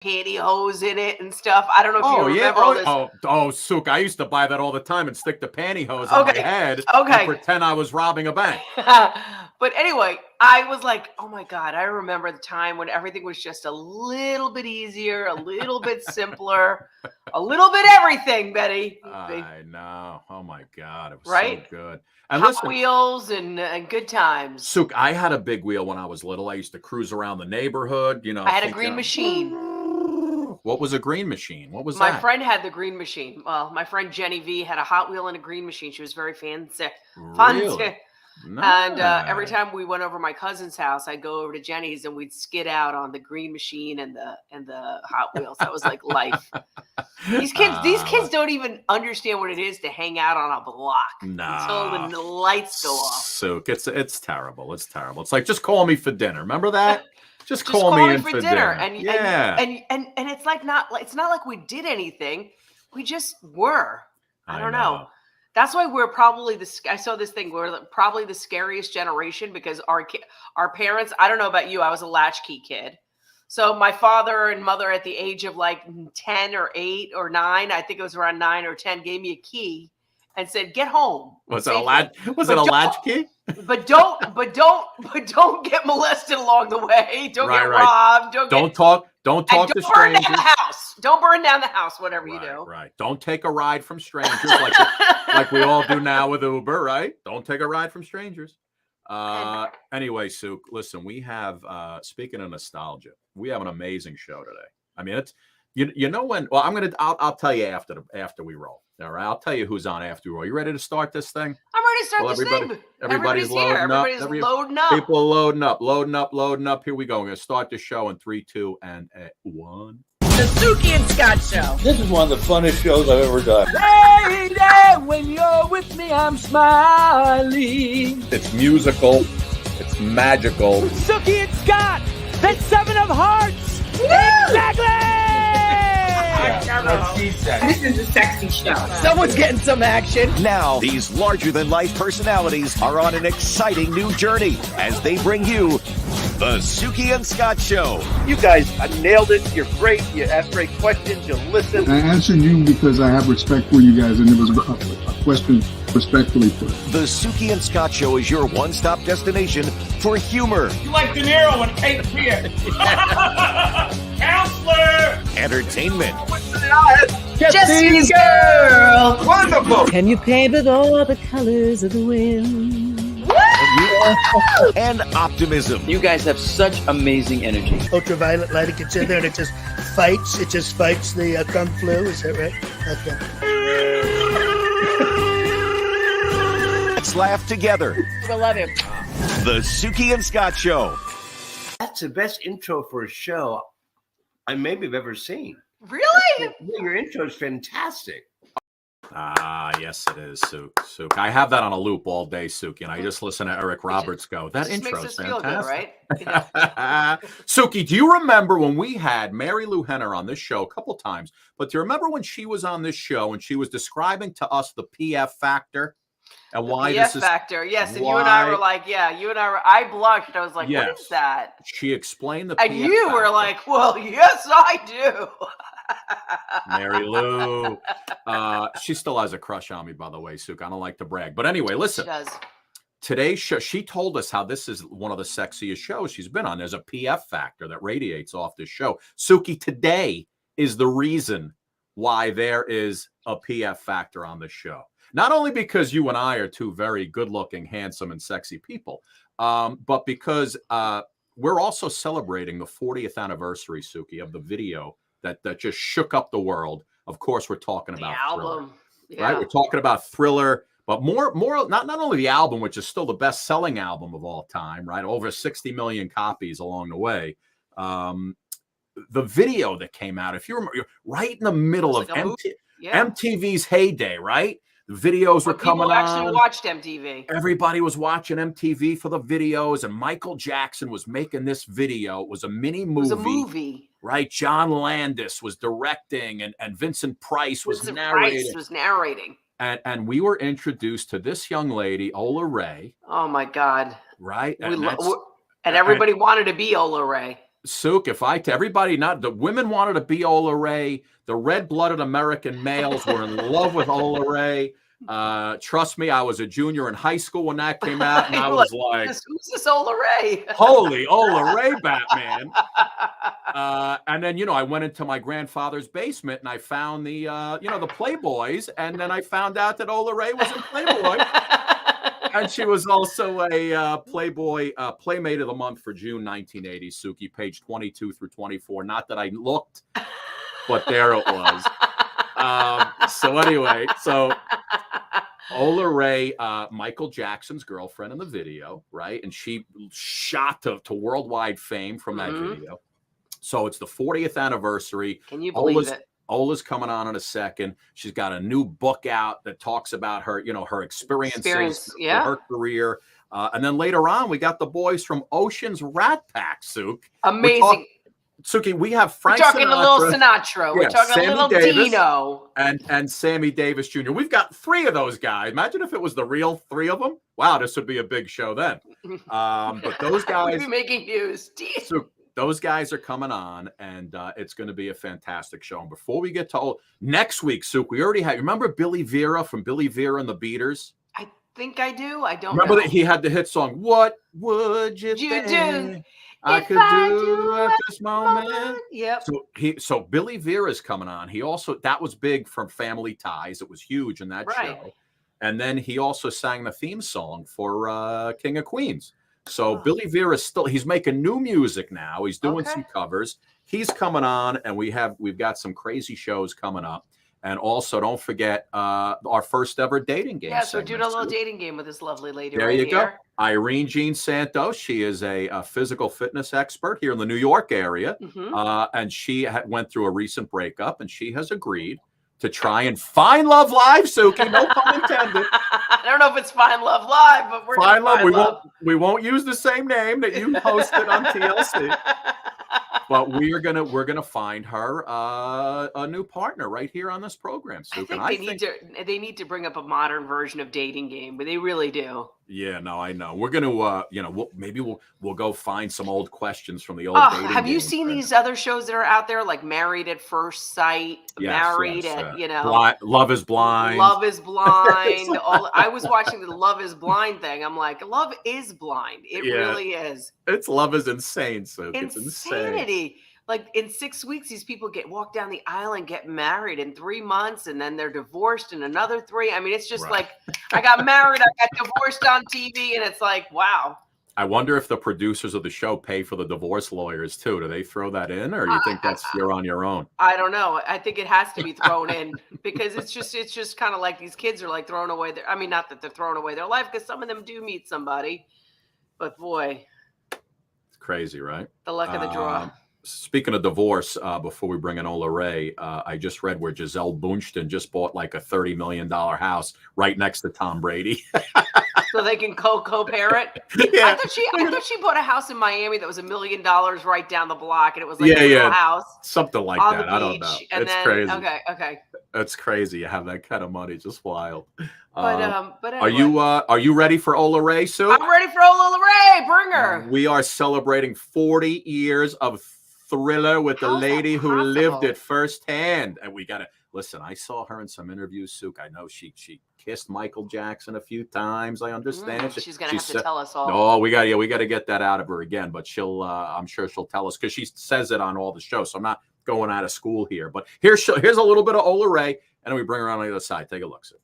pantyhose in it and stuff. I don't know if you remember all this. Sook, I used to buy that all the time and stick the pantyhose on my head and pretend I was robbing a bank. But anyway, I was like, oh my God, I remember the time when everything was just a little bit easier, a little bit simpler, a little bit everything, Betty. I know. Oh my God. It was so good. And Hot Wheels and good times. Sook, I had a big wheel when I was little. I used to cruise around the neighborhood. You know, I had a green machine. What was a green machine? What was that? My friend had the green machine. Well, my friend Jenny V had a Hot Wheel and a green machine. She was very fancy. Really? Nice. And every time we went over to my cousin's house, I'd go over to Jenny's and we'd skid out on the green machine and the Hot Wheels. That was like life. These kids don't even understand what it is to hang out on a block until the lights go off. So it's terrible. It's terrible. It's like, just call me for dinner. Remember that? Just call me in for dinner. And it's like it's not like we did anything. We just were. I don't know. That's why we're probably I saw this thing. We're probably the scariest generation because our parents. I don't know about you. I was a latchkey kid. So my father and mother at the age of like 10 or 8 or 9, I think it was around 9 or 10, gave me a key and said, "Get home." Was it a latchkey? But don't get molested along the way. Don't get robbed. Don't talk to strangers. Down the house. Don't burn down the house. Whatever you do. Right. Don't take a ride from strangers like we all do now with Uber. Right. Don't take a ride from strangers. Anyway, Sook, listen. We have speaking of nostalgia, we have an amazing show today. I mean, it's you know when. Well, I'll tell you after we roll. All right, I'll tell you who's on after we roll. You ready to start this thing? I'm ready to start this thing. Everybody's loading here. up. Everybody's loading up. People are loading up. Here we go. We're going to start the show in 3, 2, and 1. The Suki and Scott Show. This is one of the funnest shows I've ever done. Lady, when you're with me, I'm smiling. It's musical. It's magical. Suki and Scott, that's 7 of Hearts. Exactly. What she said. This is a sexy show. Someone's getting some action. Now, these larger-than-life personalities are on an exciting new journey as they bring you the Suki and Scott Show. You guys nailed it. You're great. You ask great questions. You listen. I answered you because I have respect for you guys, and it was a question respectfully put. The Suki and Scott Show is your one-stop destination for humor. You like De Niro and Cape Fear. Counselor! Entertainment. Jesse's girl. Wonderful. Can you paint with all the colors of the wind? And optimism. You guys have such amazing energy. Ultraviolet light, it gets in there and it just fights the kung flu, is that right? Okay. Let's laugh together. I love him. The Suki and Scott Show. That's the best intro for a show I maybe have ever seen. Really? Your intro is fantastic. Yes, it is, Sook. I have that on a loop all day, Suki, and I just listen to Eric Roberts go. That intro is fantastic. Feel good, right? Suki, do you remember when we had Mary Lou Henner on this show a couple times? But do you remember when she was on this show and she was describing to us the PF factor? And why this is factor, yes. And you and I were like, I blushed. I was like, what is that? She explained the PF and you factor. Were like, well, yes, I do. Mary Lou. She still has a crush on me, by the way, Sook. I don't like to brag. But anyway, listen. She does. Today's show, she told us how this is one of the sexiest shows she's been on. There's a PF factor that radiates off this show. Suki, today is the reason why there is a PF factor on this show. Not only because you and I are two very good-looking, handsome, and sexy people, but because we're also celebrating the 40th anniversary, Suki, of the video that just shook up the world. Of course, we're talking about the album, right? We're talking about Thriller, but more not only the album, which is still the best-selling album of all time, right? Over 60 million copies along the way. The video that came out, if you remember, right in the middle of MTV's heyday, right? The videos were coming on. People actually watched MTV. Everybody was watching MTV for the videos, and Michael Jackson was making this video. It was a mini movie. It was a movie. Right? John Landis was directing, and Vincent Price was narrating. And we were introduced to this young lady, Ola Ray. Oh, my God. Right? And everybody wanted to be Ola Ray. Sook, everybody, not the women wanted to be Ola Ray. The red-blooded American males were in love with Ola Ray. Trust me, I was a junior in high school when that came out, and I was like, "Who's this Ola Ray? Holy Ola Ray, Batman!" And then, I went into my grandfather's basement and I found the Playboys, and then I found out that Ola Ray was in Playboy. And she was also a Playboy Playmate of the Month for June 1980, Suki, page 22 through 24. Not that I looked, but there it was. So anyway, Ola Ray, Michael Jackson's girlfriend in the video, right? And she shot to worldwide fame from that video. So it's the 40th anniversary. Can you believe it? Ola's coming on in a second. She's got a new book out that talks about her, her experiences, her career. And then later on, we got the boys from Ocean's Rat Pack, Sook. Amazing. Suki, we have Frank We're talking Sinatra, a little Sinatra. We're talking Sammy a little Davis, Dino. and Sammy Davis Jr. We've got 3 of those guys. Imagine if it was the real 3 of them. Wow, this would be a big show then. But those guys... We'd be making news. So those guys are coming on, and it's going to be a fantastic show. And before we get to next week, Sook, we already had... Remember Billy Vera from Billy Vera and the Beaters? I think I do. I don't remember know. that he had the hit song, What Would You Do? I could do at this moment. Yep. So Billy Vera's coming on. He also, that was big from Family Ties. It was huge in that show. And then he also sang the theme song for King of Queens. So Billy Vera's he's making new music now. He's doing some covers. He's coming on, and we've got some crazy shows coming up. And also, don't forget our first ever dating game. Yes, we're doing a little dating game with this lovely lady. There you go. Irene Jean Santos. She is a physical fitness expert here in the New York area. And she went through a recent breakup, and she has agreed to try and find love live, Suki. No pun intended. I don't know if it's Find Love Live, but we're Find Love. We won't use the same name that you hosted on TLC. But we're gonna find her a new partner right here on this program. I think they need to bring up a modern version of dating game, but they really do. Yeah, no, I know. We're gonna we'll go find some old questions from the old. Dating have you seen these other shows that are out there, like Married at First Sight, Married at Love is Blind. Love is Blind. I was watching the Love is Blind thing. I'm like, Love is blind. It really is. It's Love is insane. So it's insanity. Like in 6 weeks, these people walk down the aisle and get married in 3 months, and then they're divorced in another 3. I mean, it's just like, I got married, I got divorced on TV, and it's like, wow. I wonder if the producers of the show pay for the divorce lawyers too. Do they throw that in, or do you think you're on your own? I don't know. I think it has to be thrown in because it's just kind of like these kids are like throwing away not that they're throwing away their life, because some of them do meet somebody, but boy, it's crazy, right? The luck of the draw. Speaking of divorce, before we bring in Ola Ray, I just read where Gisele Bündchen just bought like a $30 million house right next to Tom Brady. So they can co-parent. Yeah. I thought she bought a house in Miami that was $1 million right down the block, and it was like a little house, something like on that. the I don't beach, know. And it's then, crazy. Okay. It's crazy. You have that kind of money, just wild. But anyway. Are you ready for Ola Ray, Sue? I'm ready for Ola Ray. Bring her. We are celebrating 40 years of Thriller with the lady who lived it firsthand, and we gotta listen. I saw her in some interviews, Sook. I know she kissed Michael Jackson a few times. I understand. She's gonna have to tell us all. Oh, we got to get that out of her again. But I'm sure she'll tell us, because she says it on all the shows. So I'm not going out of school here. But here's a little bit of Ola Ray, and then we bring her on the other side. Take a look, Sook.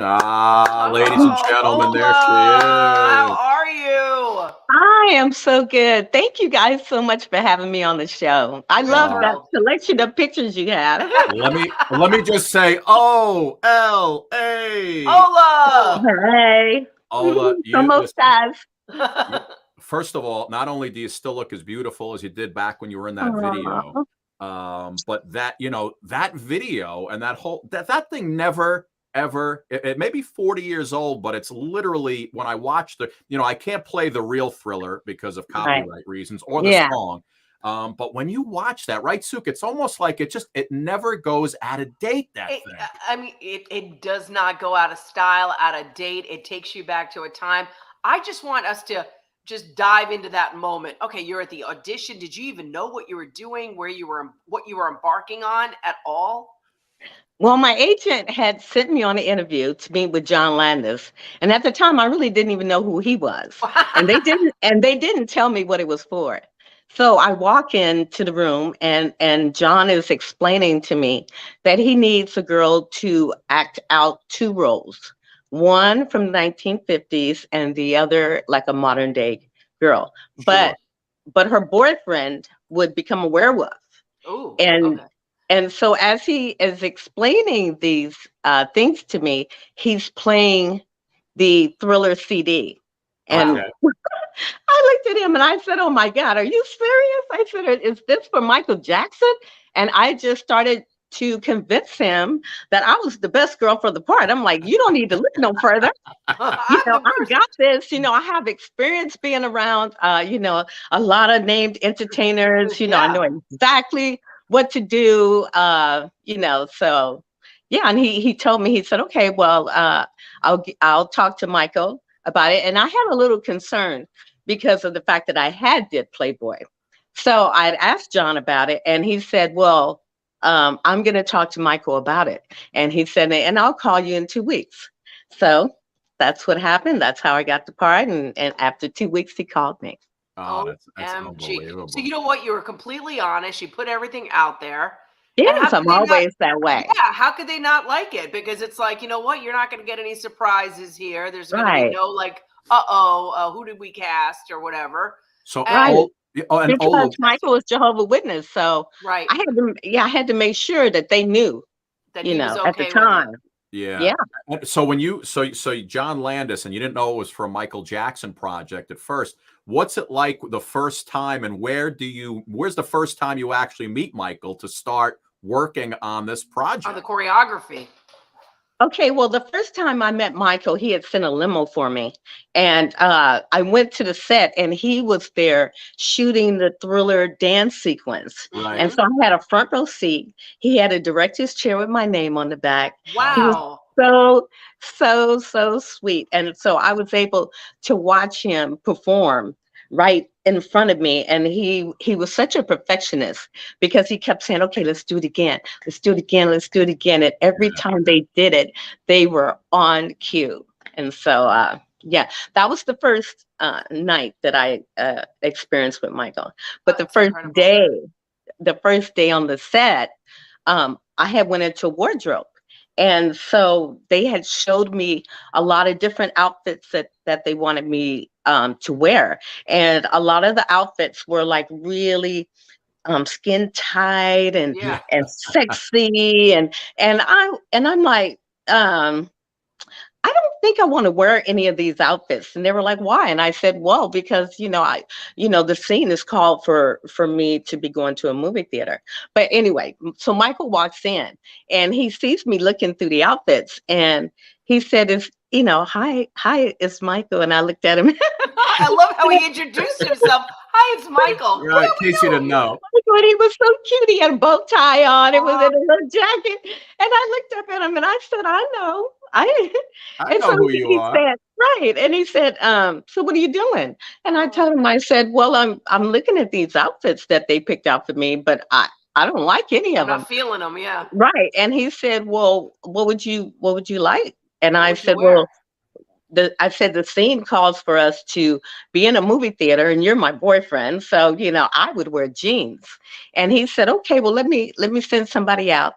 Ladies and gentlemen, Ola, there she how is. are you? I am so good. Thank you guys so much for having me on the show. I love that selection of pictures you have. let me just say, O-L-A. Ola. Hey. Ola, first of all, not only do you still look as beautiful as you did back when you were in that video, but that, that video and that whole, that thing never, ever, it may be 40 years old, but it's literally, when I watched I can't play the real Thriller because of copyright reasons or the song. But when you watch that, right, Suk, it's almost like it never goes out of date, thing. I mean, it does not go out of style, out of date. It takes you back to a time. I just want us to just dive into that moment. Okay, you're at the audition. Did you even know what you were doing, what you were embarking on at all? Well, my agent had sent me on an interview to meet with John Landis, and at the time, I really didn't even know who he was, and they didn't tell me what it was for. So I walk into the room, and John is explaining to me that he needs a girl to act out 2 roles, one from the 1950s and the other like a modern day girl. But her boyfriend would become a werewolf. Oh, and so as he is explaining these things to me, he's playing the Thriller CD. And I looked at him and I said, "Oh my God, are you serious?" I said, "Is this for Michael Jackson?" And I just started to convince him that I was the best girl for the part. I'm like, "You don't need to look no further. I got this. I have experience being around, a lot of named entertainers. I know exactly what to do, so yeah." And he told me, he said, "Okay, well, I'll talk to Michael about it." And I had a little concern because of the fact that I did Playboy. So I'd asked John about it, and he said, "Well, I'm going to talk to Michael about it." And he said, "And I'll call you in 2 weeks." So that's what happened. That's how I got the part. And after 2 weeks, he called me. Oh, that's unbelievable. So you know what? You were completely honest. You put everything out there. Yes, I'm always that way. Yeah, how could they not like it? Because it's like, you know what? You're not going to get any surprises here. There's going to be no like, who did we cast or whatever. So because Michael was Jehovah's Witness, so I had to make sure that they knew that he was okay at the time. Yeah. So when so John Landis, and you didn't know it was for a Michael Jackson project at first, what's it like the first time, and where's the first time you actually meet Michael to start working on this project? On the choreography. Okay, well, the first time I met Michael, he had sent a limo for me, and I went to the set, and he was there shooting the Thriller dance sequence. Right. And so I had a front row seat. He had a director's chair with my name on the back. Wow. He was so sweet. And so I was able to watch him perform right in front of me, and he was such a perfectionist because he kept saying, "Okay, let's do it again, let's do it again, let's do it again." And every time they did it, they were on cue. And so that was the first night that I experienced with Michael. But the first day on the set, I had went into wardrobe. And so they had showed me a lot of different outfits that they wanted me to wear. And a lot of the outfits were like really skin tight and sexy. And I'm like, I don't think I want to wear any of these outfits. And they were like, "Why?" And I said, "Well, because, the scene is called for me to be going to a movie theater." But anyway, so Michael walks in and he sees me looking through the outfits, and he said, "Hi, it's Michael." And I looked at him. I love how he introduced himself. "Hi, it's Michael." Right, in case you didn't know. And he was so cute. He had a bow tie on. It was in a little jacket. And I looked up at him and I said, "I know. I know who you are." Said, right. And he said, "So what are you doing?" And I told him, I said, "Well, I'm looking at these outfits that they picked out for me, but I don't like any of them. I'm not feeling them." Yeah. Right. And he said, "Well, what would you like?" And I said, "Well, the scene calls for us to be in a movie theater, and you're my boyfriend, so I would wear jeans." And he said, "Okay, well, let me send somebody out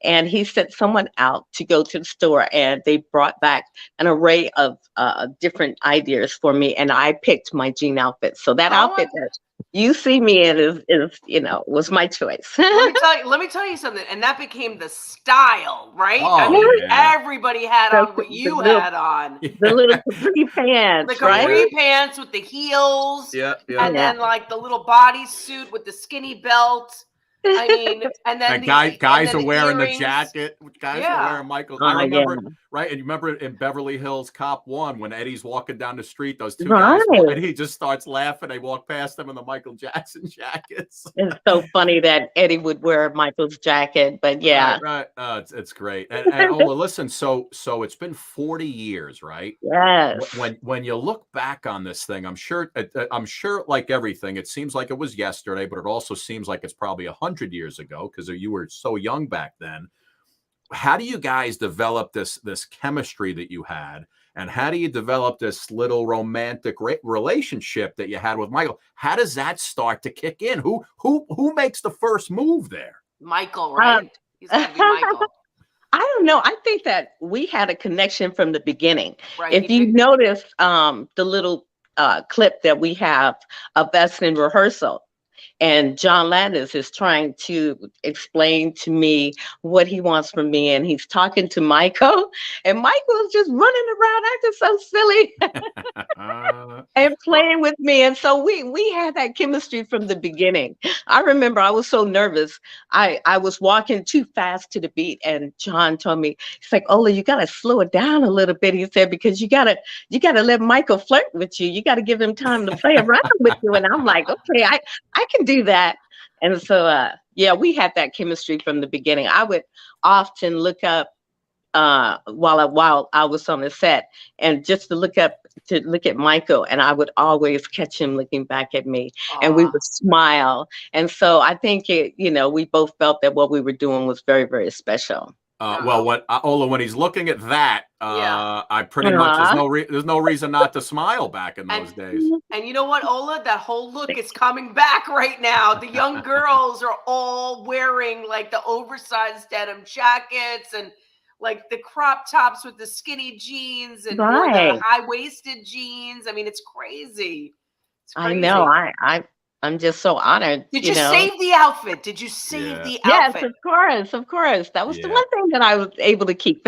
and he sent someone out to go to the store, and they brought back an array of different ideas for me, and I picked my jean outfit. So that outfit that you see me in is was my choice. Let me tell you something, and that became the style, right? Oh, I mean, yeah. everybody had on what you had on. The little capri pants, the capri pants with the heels, and then like the little bodysuit with the skinny belt. I mean, and then guys are wearing earrings. the jacket. Guys are wearing Michael's. I remember, right? And you remember in Beverly Hills Cop 1 when Eddie's walking down the street, those two guys, and he just starts laughing. They walk past him in the Michael Jackson jackets. It's so funny that Eddie would wear Michael's jacket, but yeah. Right. It's great. And Ola, listen, so it's been 40 years, right? Yes. When you look back on this thing, I'm sure like everything, it seems like it was yesterday, but it also seems like it's probably 100 years ago because you were so young back then. How do you guys develop this chemistry that you had, and how do you develop this little romantic relationship that you had with Michael? How does that start to kick in? Who makes the first move there? Michael, right? He's got to be Michael. I don't know. I think that we had a connection from the beginning. Right, if you notice the little clip that we have of us in rehearsal, and John Landis is trying to explain to me what he wants from me, and he's talking to Michael, and Michael's just running around acting so silly and playing with me. And so we had that chemistry from the beginning. I remember I was so nervous. I was walking too fast to the beat, and John told me, he's like, Ola, you gotta slow it down a little bit. He said, because you gotta let Michael flirt with you. You gotta give him time to play around with you. And I'm like, okay, I can do that. And so we had that chemistry from the beginning. I would often look up while I was on the set, and just to look at Michael, and I would always catch him looking back at me. And we would smile. And so I think we both felt that what we were doing was very, very special. Well, Ola, when he's looking at that, I pretty much there's no reason not to smile back in those days. And you know what, Ola, that whole look is coming back right now. The young girls are all wearing like the oversized denim jackets and like the crop tops with the skinny jeans and the high-waisted jeans. I mean, it's crazy. I know. I'm just so honored. Did you save the outfit? Did you save the outfit? Yes, of course. That was the one thing that I was able to keep.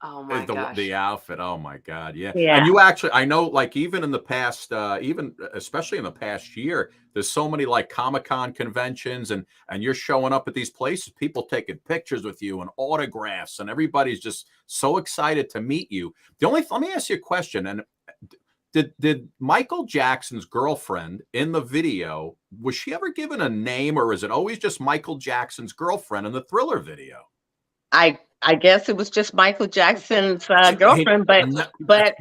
Oh my gosh. The outfit. Oh my God. Yeah. Yeah. And you actually, I know, like even in the past, even especially in the past year, there's so many like Comic-Con conventions and you're showing up at these places, people taking pictures with you and autographs, and everybody's just so excited to meet you. Let me ask you a question. And Did Michael Jackson's girlfriend in the video, was she ever given a name, or is it always just Michael Jackson's girlfriend in the Thriller video? I guess it was just Michael Jackson's girlfriend, but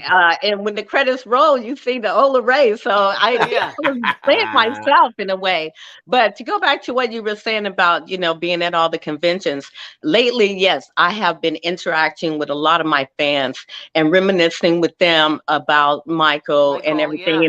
and when the credits roll, you see the Ola Ray. So I was playing myself in a way. But to go back to what you were saying about being at all the conventions lately, yes, I have been interacting with a lot of my fans and reminiscing with them about Michael and everything,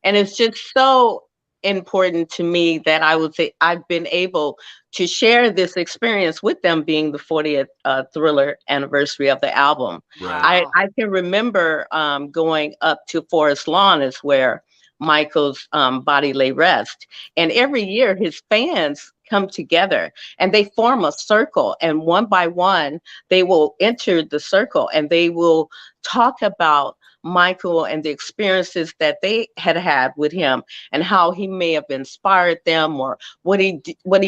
and it's just so important to me that I've been able to share this experience with them, being the 40th Thriller anniversary of the album. Right. I can remember going up to Forest Lawn, is where Michael's body lay rest, and every year his fans come together and they form a circle, and one by one they will enter the circle and they will talk about Michael and the experiences that they had with him, and how he may have inspired them, or what he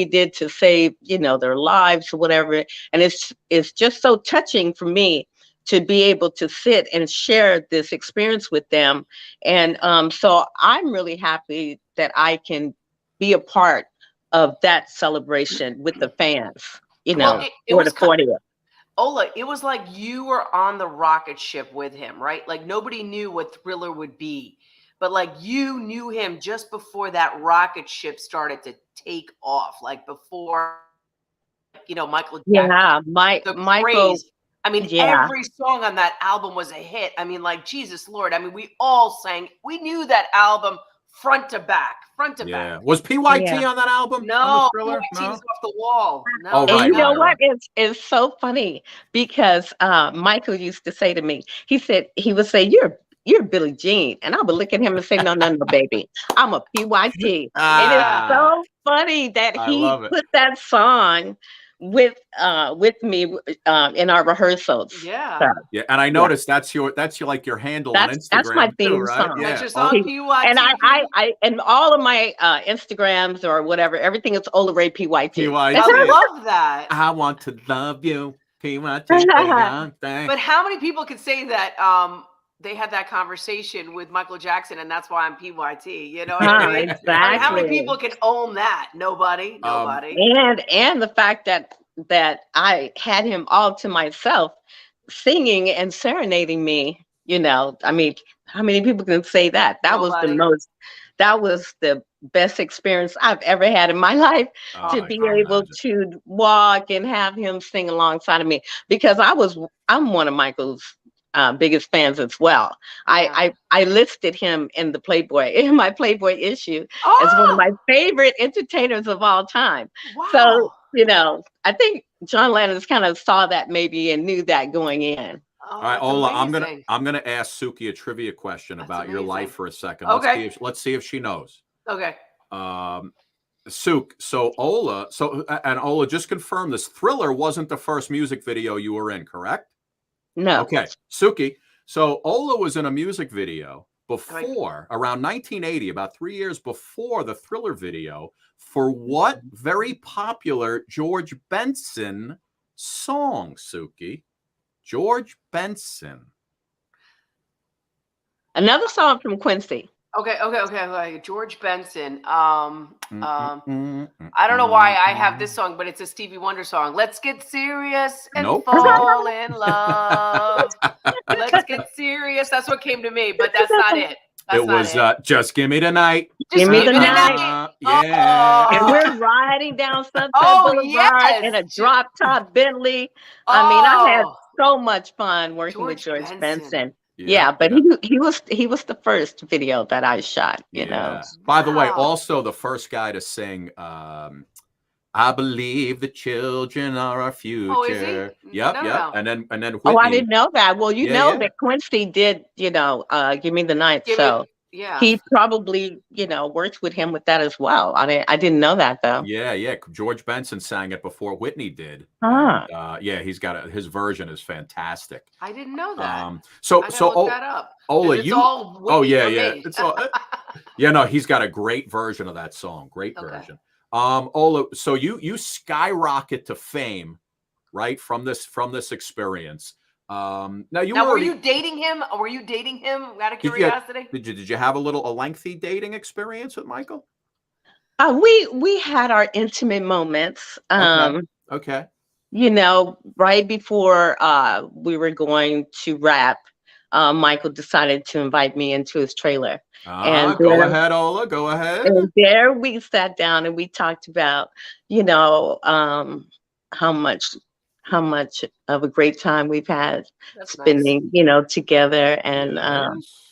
did to save their lives or whatever. And it's just so touching for me to be able to sit and share this experience with them. And so I'm really happy that I can be a part of that celebration with the fans, for the 40th. Ola, it was like you were on the rocket ship with him, right? Like nobody knew what Thriller would be, but like you knew him just before that rocket ship started to take off, like before, Michael Jackson. Yeah, Michael. I mean, every song on that album was a hit. I mean, like, Jesus Lord. I mean, we all sang. We knew that album front to back. Yeah. Was PYT on that album? No, on the Thriller? PYT is off the wall. No. Oh, right. And you know what? It's so funny because Michael used to say to me, he would say, you're Billie Jean. And I would look at him and say, no, baby. I'm a PYT. And it's so funny that he put that song with me in our rehearsals. Yeah. So, yeah. And I noticed that's your like your handle on Instagram. That's my theme too, right? song. Yeah. That's your song, PYT. And I and all of my Instagrams or whatever, everything is Ola Ray PYT. I love that. I want to love you, PYT. But how many people could say that they had that conversation with Michael Jackson and that's why I'm PYT? You know what I mean? Exactly. I mean, how many people can own that? Nobody. And the fact that I had him all to myself singing and serenading me, you know, I mean, how many people can say that? That was the best experience I've ever had in my life, to be able to walk and have him sing alongside of me, because I'm one of Michael's biggest fans as well. I listed him in the Playboy, in my Playboy issue, as one of my favorite entertainers of all time. Wow. So, you know, I think John Lennon kind of saw that maybe and knew that going in. All right, Ola, I'm gonna ask Suki a trivia question about your life for a second. Okay. Let's see if she knows. Okay. Suk, so Ola, just confirm this. Thriller wasn't the first music video you were in, correct? No. Okay, Suki. So Ola was in a music video before, around 1980, about 3 years before the Thriller video, for what very popular George Benson song, Suki? George Benson. Another song from Quincy. Okay. George Benson. I don't know why I have this song, but it's a Stevie Wonder song. Let's get serious and fall in love. Let's get serious. That's what came to me, but that's not it. It was Just Give Me the Night. Give Me the Night. Yeah. And we're riding down Sunset Boulevard in a drop top Bentley. I mean, I had so much fun working with George Benson. Yeah, but he was the first video that I shot, you know. By the way, also the first guy to sing I Believe the Children Are Our Future. Oh, is he? Yep. And then Whitney. Oh, I didn't know that. Well, you know that Quincy did, you know, Give Me the Night. He probably, you know, worked with him with that as well. I didn't know that though. Yeah. George Benson sang it before Whitney did. And, his version is fantastic. I didn't know that. So look that up. Ola, it's all Whitney for me. It's all no, he's got a great version of that song. Great version. Ola, so you skyrocket to fame, right? From this experience. Were you dating him? Were you dating him out of curiosity? Did you have a lengthy dating experience with Michael? We had our intimate moments. Okay. You know, right before we were going to wrap, Michael decided to invite me into his trailer. And go ahead, Ola. Go ahead. And there we sat down and we talked about, you know, how much of a great time we've had spending, you know, together and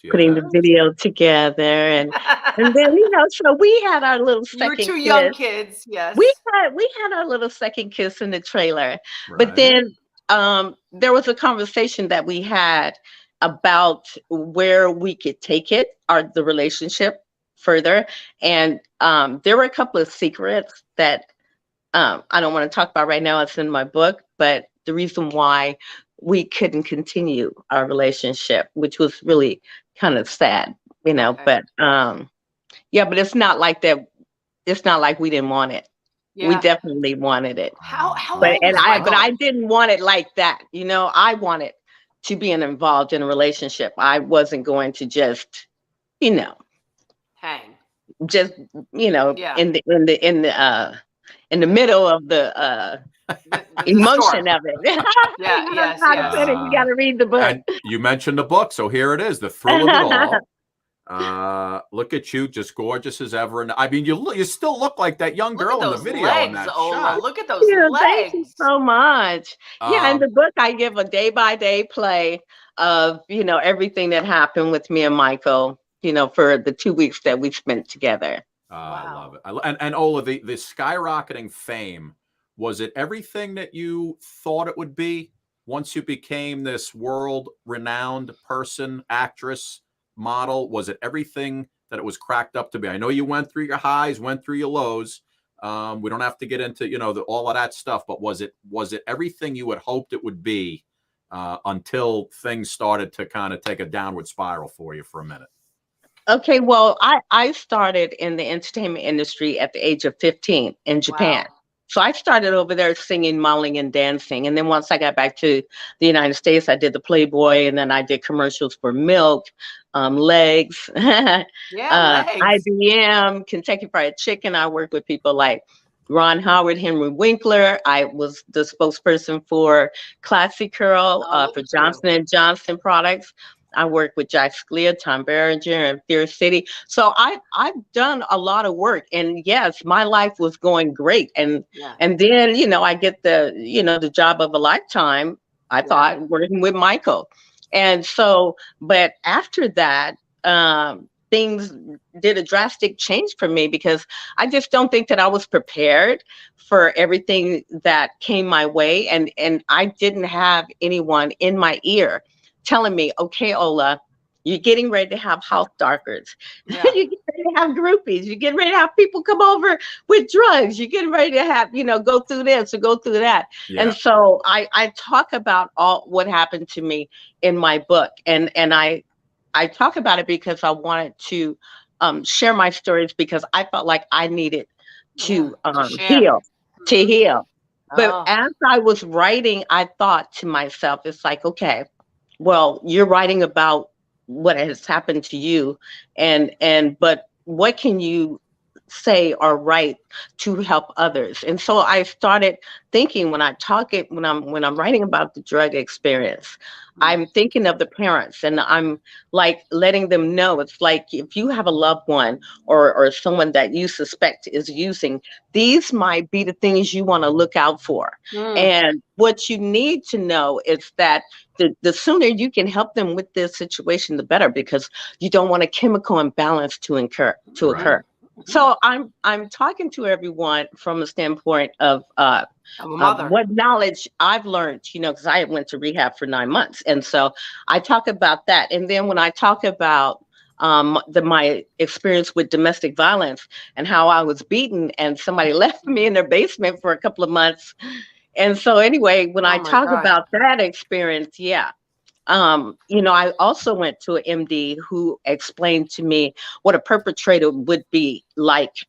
putting the video together and then, you know, so we had our little second kiss. You were two young kids, yes. We had our little second kiss in the trailer. Right. But then there was a conversation that we had about where we could take it, the relationship further. And there were a couple of secrets that I don't want to talk about right now. It's in my book, but the reason why we couldn't continue our relationship, which was really kind of sad, you know, but but it's not like that. It's not like we didn't want it. Yeah. We definitely wanted it. But I didn't want it like that. You know, I wanted to be involved in a relationship. I wasn't going to just, you know, hang. Just, you know, in the middle of the emotion of it. Yes. You got to read the book. And you mentioned the book, so here it is, The Thrill of It All. Look at you, just gorgeous as ever. And I mean, you still look like that young girl in the video. Legs, in that Ola. shot. Look at those legs. Thank you so much. In the book, I give a day-by-day play of, you know, everything that happened with me and Michael. for the 2 weeks that we spent together. I love it. And Ola, the skyrocketing fame, was it everything that you thought it would be once you became this world-renowned person, actress, model? Was it everything that it was cracked up to be? I know you went through your highs, went through your lows. We don't have to get into all of that stuff, but was it everything you had hoped it would be until things started to kind of take a downward spiral for you for a minute? Okay, well, I started in the entertainment industry at the age of 15 in Japan. Wow. So I started over there singing, modeling, and dancing. And then once I got back to the United States, I did the Playboy, and then I did commercials for milk, Legs, Legs. IBM, Kentucky Fried Chicken. I worked with people like Ron Howard, Henry Winkler. I was the spokesperson for Classy Curl for Johnson & Johnson products. I worked with Jack Sclia, Tom Berenger, and Fierce City. So I've done a lot of work, and yes, my life was going great. And then I get the job of a lifetime. I thought, working with Michael, and so but after that, things did a drastic change for me because I just don't think that I was prepared for everything that came my way, and I didn't have anyone in my ear telling me, okay, Ola, you're getting ready to have house darkers. Yeah. You're getting ready to have groupies. You're getting ready to have people come over with drugs. You're getting ready to have, go through this or go through that. Yeah. And so I talk about all what happened to me in my book. And I talk about it because I wanted to share my stories because I felt like I needed to heal. But as I was writing, I thought to myself, it's like, okay, well, you're writing about what has happened to you, but what can you say or write to help others? And so I started thinking when I'm writing about the drug experience, I'm thinking of the parents, and I'm like letting them know, it's like if you have a loved one or someone that you suspect is using, these might be the things you want to look out for. And what you need to know is that the sooner you can help them with this situation, the better, because you don't want a chemical imbalance to occur. So I'm talking to everyone from a standpoint of what knowledge I've learned, because I went to rehab for 9 months. And so I talk about that. And then when I talk about my experience with domestic violence and how I was beaten and somebody left me in their basement for a couple of months. And so anyway, when I talk about that experience, I also went to an MD who explained to me what a perpetrator would be like,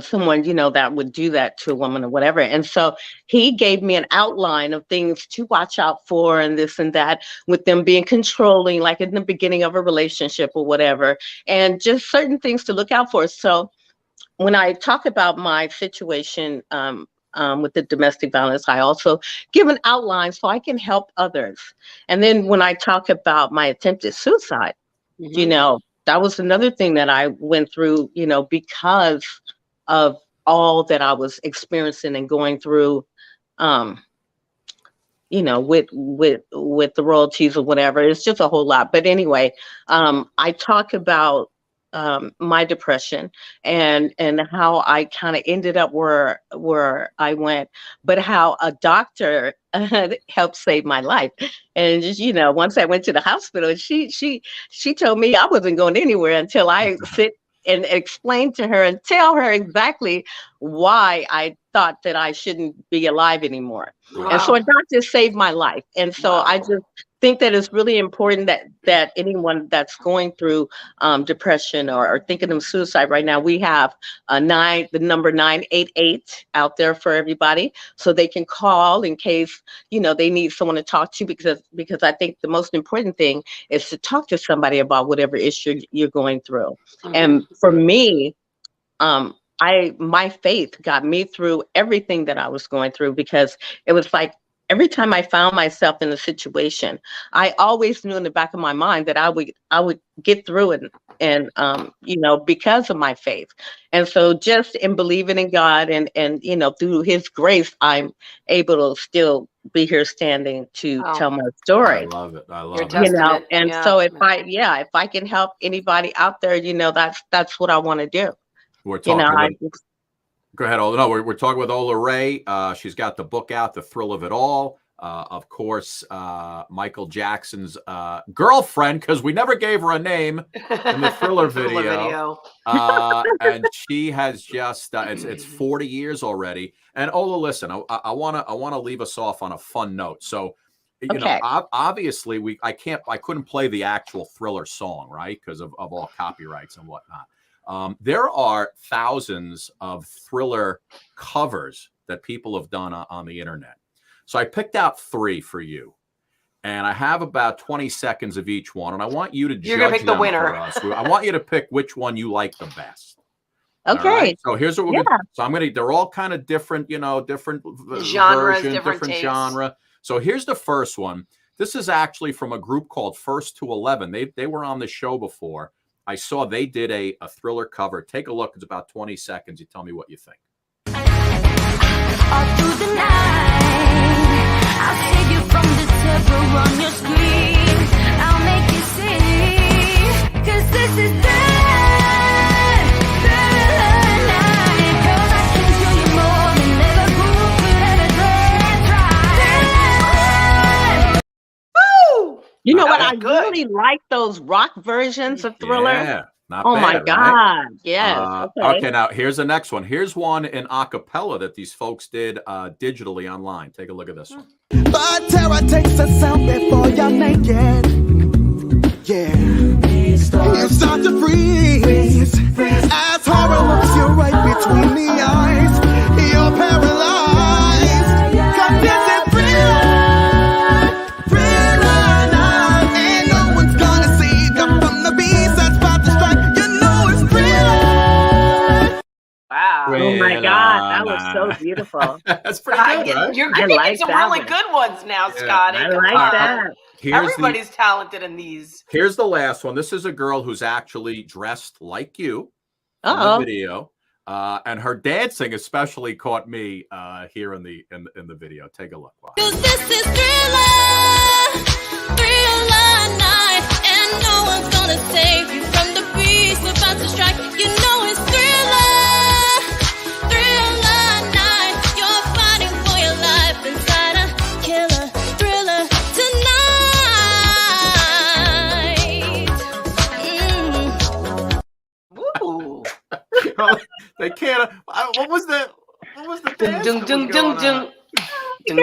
someone, that would do that to a woman or whatever. And so he gave me an outline of things to watch out for and this and that, with them being controlling, like in the beginning of a relationship or whatever, and just certain things to look out for. So when I talk about my situation, with the domestic violence, I also give an outline so I can help others. And then when I talk about my attempted suicide, that was another thing that I went through, because of all that I was experiencing and going through, with the royalties or whatever. It's just a whole lot. But anyway, I talk about my depression and how I kind of ended up where I went, but how a doctor helped save my life. And just, once I went to the hospital, she told me I wasn't going anywhere until I sit and explain to her and tell her exactly why I thought that I shouldn't be alive anymore. Wow. And so a doctor saved my life. And so I just think that it's really important that anyone that's going through depression or thinking of suicide right now, we have the number 988 out there for everybody, so they can call in case they need someone to talk to, because I think the most important thing is to talk to somebody about whatever issue you're going through. And for me, my faith got me through everything that I was going through, because it was like every time I found myself in a situation, I always knew in the back of my mind that I would get through it, and because of my faith. And so just in believing in God and through His grace, I'm able to still be here standing to tell my I story. love it. I Your love it. testament. And so if I can help anybody out there, that's what I want to do. We're talking with, go ahead, Ola. No, we're talking with Ola Ray. She's got the book out, The Thrill of It All. Of course, Michael Jackson's girlfriend, because we never gave her a name in the Thriller video. And she has just it's 40 years already. And Ola, listen, I want to leave us off on a fun note. So, you know, obviously I couldn't play the actual Thriller song, right, because of all copyrights and whatnot. There are thousands of Thriller covers that people have done on the internet. So I picked out 3 for you, and I have about 20 seconds of each one, and I want you to You're gonna pick the winner. for us. I want you to pick which one you like the best. Okay. Right? So here's what we're gonna. So they're all kind of different, different genres, version, different genre. So here's the first one. This is actually from a group called First to 11. They were on the show before. I saw they did a Thriller cover. Take a look. It's about 20 seconds. You tell me what you think. All through the night, I'll save you from the terror on your screen. I'll make you see, 'cause this is Thriller night. Girl, I can show you more than ever could ever try. Woo! You know what? I really like those rock versions of Thriller. Yeah. Not oh bad, my God. Right? Yes. Okay, now here's the next one. Here's one in a cappella that these folks did digitally online. Take a look at this one. But terror takes us out before you make it. Yeah. You start to freeze as horror looks you right between the eyes. You're paralyzed. 'Cause this is Thriller night. And no one's gonna save you from the beast that's about to strike. You know it's Thriller. Wow. Oh my God, that was so beautiful. That's pretty good, right? You're getting some really good ones now, Scotty. I like that. Everybody's talented in these. Here's the last one. This is a girl who's actually dressed like you in the video. And her dancing especially caught me here in the video. Take a look. Wow. 'Cause this is Thriller night, and no one's gonna save you from the beast about to strike. You know it's Thriller night. You're fighting for your life inside a killer thriller tonight. Woo! They can't. What was the dance? Dung, dung, dung, dung. You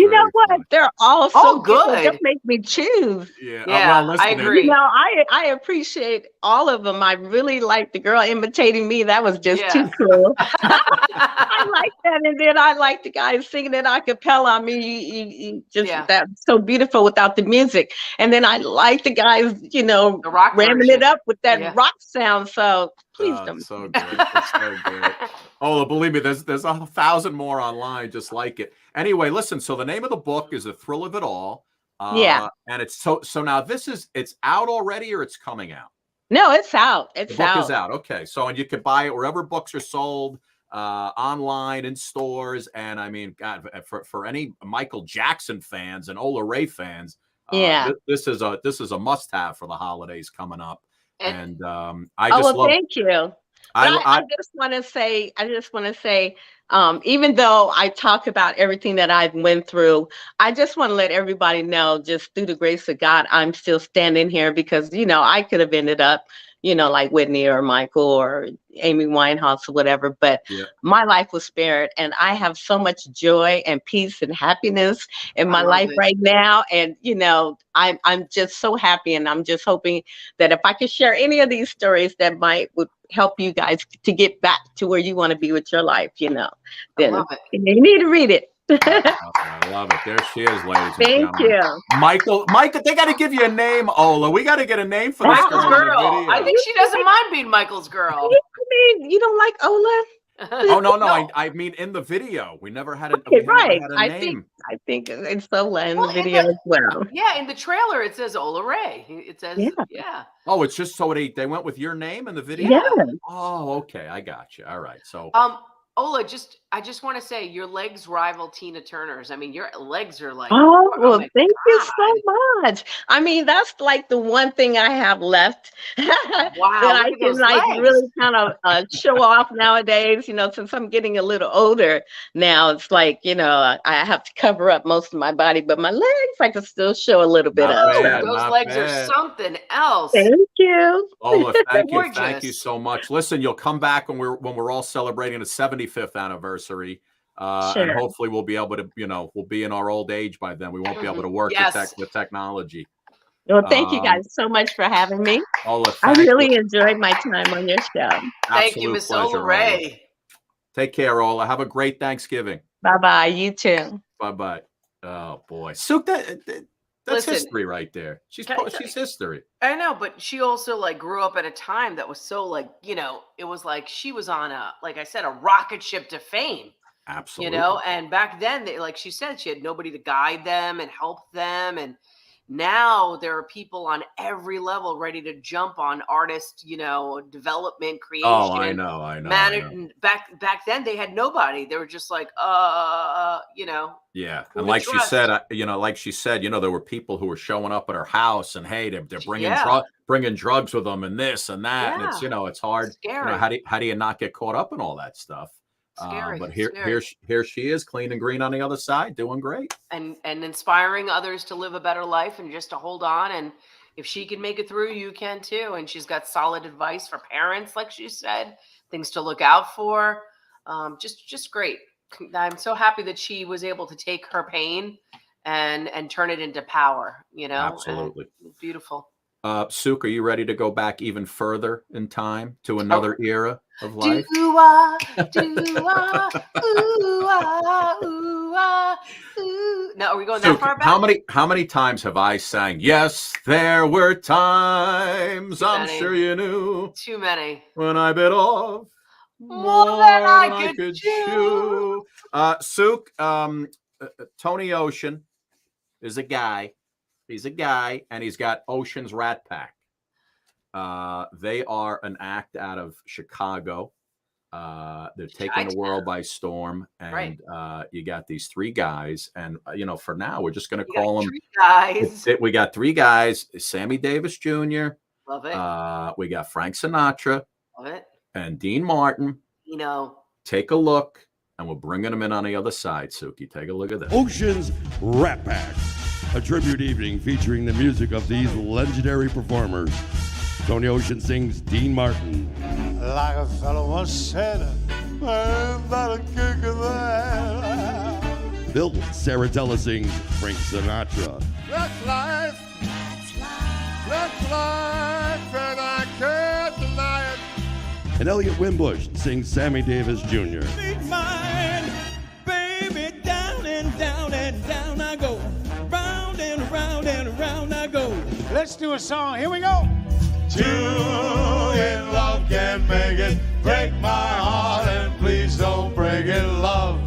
know what? Funny. They're all so good. That make me choose. Yeah, Yeah, well, listen, I agree. You know, I appreciate all of them. I really like the girl imitating me. That was just too cool. I like that. And then I like the guy singing it a cappella. I mean, you just that's so beautiful without the music. And then I like the guys, the rock ramming version. it up with that rock sound. So please don't. It's so good. It's so good. Oh, believe me, there's 1,000 more online just like it. Anyway, listen. So the name of the book is The Thrill of It All. And it's so now it's out already or it's coming out? No, it's out. It's the book out. is out. Okay. So, and you can buy it wherever books are sold, online, in stores. And I mean, God, for any Michael Jackson fans and Ola Ray fans, this is a must-have for the holidays coming up. And I just love. Thank you. I just want to say, even though I talk about everything that I've went through, I just want to let everybody know, just through the grace of God, I'm still standing here because, I could have ended up, like Whitney or Michael or Amy Winehouse or whatever, but my life was spared and I have so much joy and peace and happiness in my life right now. And, I'm just so happy and I'm just hoping that if I could share any of these stories that would help you guys to get back to where you want to be with your life, then you need to read it. I love it. There she is, ladies and gentlemen. Thank you. Michael, they got to give you a name, Ola. We got to get a name for this Michael's girl. I think she doesn't mind being Michael's girl. I mean, you don't like Ola? Oh no. I mean, in the video, we never had a name. I think it's Ola in the video as well. Yeah, in the trailer it says Ola Ray. It says Oh, it's just so they went with your name in the video. Yeah. Oh, okay, I got you. All right, so Ola, I just want to say your legs rival Tina Turner's. I mean, your legs are like, Oh, oh well, my thank you God. so much. I mean, that's like the one thing I have left that Wow, I look at can those like legs. really kind of show off nowadays, since I'm getting a little older now. It's like, I have to cover up most of my body, but my legs, I can still show a little bit Not of. So bad, Those not legs are bad. something else. thank you. Ola, thank you Gorgeous. so much. Listen, you'll come back when we're all celebrating the 75th anniversary, and Sure. hopefully we'll be able to, we'll be in our old age by then. We won't be able to work Yes. the technology. Well, thank you guys so much for having me. Ola, I thank really you. enjoyed my time on your show. Thank you, Absolute Miss pleasure, Ola Ray. Take care, Ola. Have a great Thanksgiving. Bye-bye. You too. Bye-bye. Oh boy, Sook, that's Listen, history right there. She's history. I know, but she also like grew up at a time that was so like, it was like she was on like I said, a rocket ship to fame. Absolutely. And back then, like she said, she had nobody to guide them and help them. And now there are people on every level ready to jump on artist, development, creation. Oh, I know. Back then they had nobody. They were just like, Yeah, who and to like trust. she said, there were people who were showing up at her house, and hey, they're bringing Yeah. bringing drugs with them, and this and that, and it's Yeah. it's hard. Scary. How do you not get caught up in all that stuff? Scary. But Scary. here she is, clean and green on the other side, doing great. And inspiring others to live a better life and just to hold on. And if she can make it through, you can too. And she's got solid advice for parents, like she said, things to look out for. Just great. I'm so happy that she was able to take her pain and turn it into power, Absolutely. And beautiful. Sook, are you ready to go back even further in time to another era of life? Do-ah, do-ah, ooh-ah, ooh-ah, ooh. Now, are we going that Sook, far back? how many times have I sang, yes, there were times, I'm many. sure you knew, Too many. when I bit off More than I could chew. Sook, Tony Ocean is a guy. He's a guy, and he's got Ocean's Rat Pack. They are an act out of Chicago. They're taking the world by storm, and you got these three guys. And for now, we're just going to call them. Guys. We got three guys: Sammy Davis Jr. Love it. We got Frank Sinatra. Love it. And Dean Martin. Take a look, and we're bringing them in on the other side. Suki, take a look at this. Ocean's Rat Pack. A tribute evening featuring the music of these legendary performers. Tony Ocean sings Dean Martin. Like a fellow once said, I'm about a kick of that. Bill Saratella sings Frank Sinatra. That's life. That's life, and I can't deny it. And Elliot Wimbush sings Sammy Davis Jr. Beat mine, baby, down and down and down I go. Round and round and round I go. Let's do a song. Here we go. Two in love can make it. Break my heart and please don't break it. Love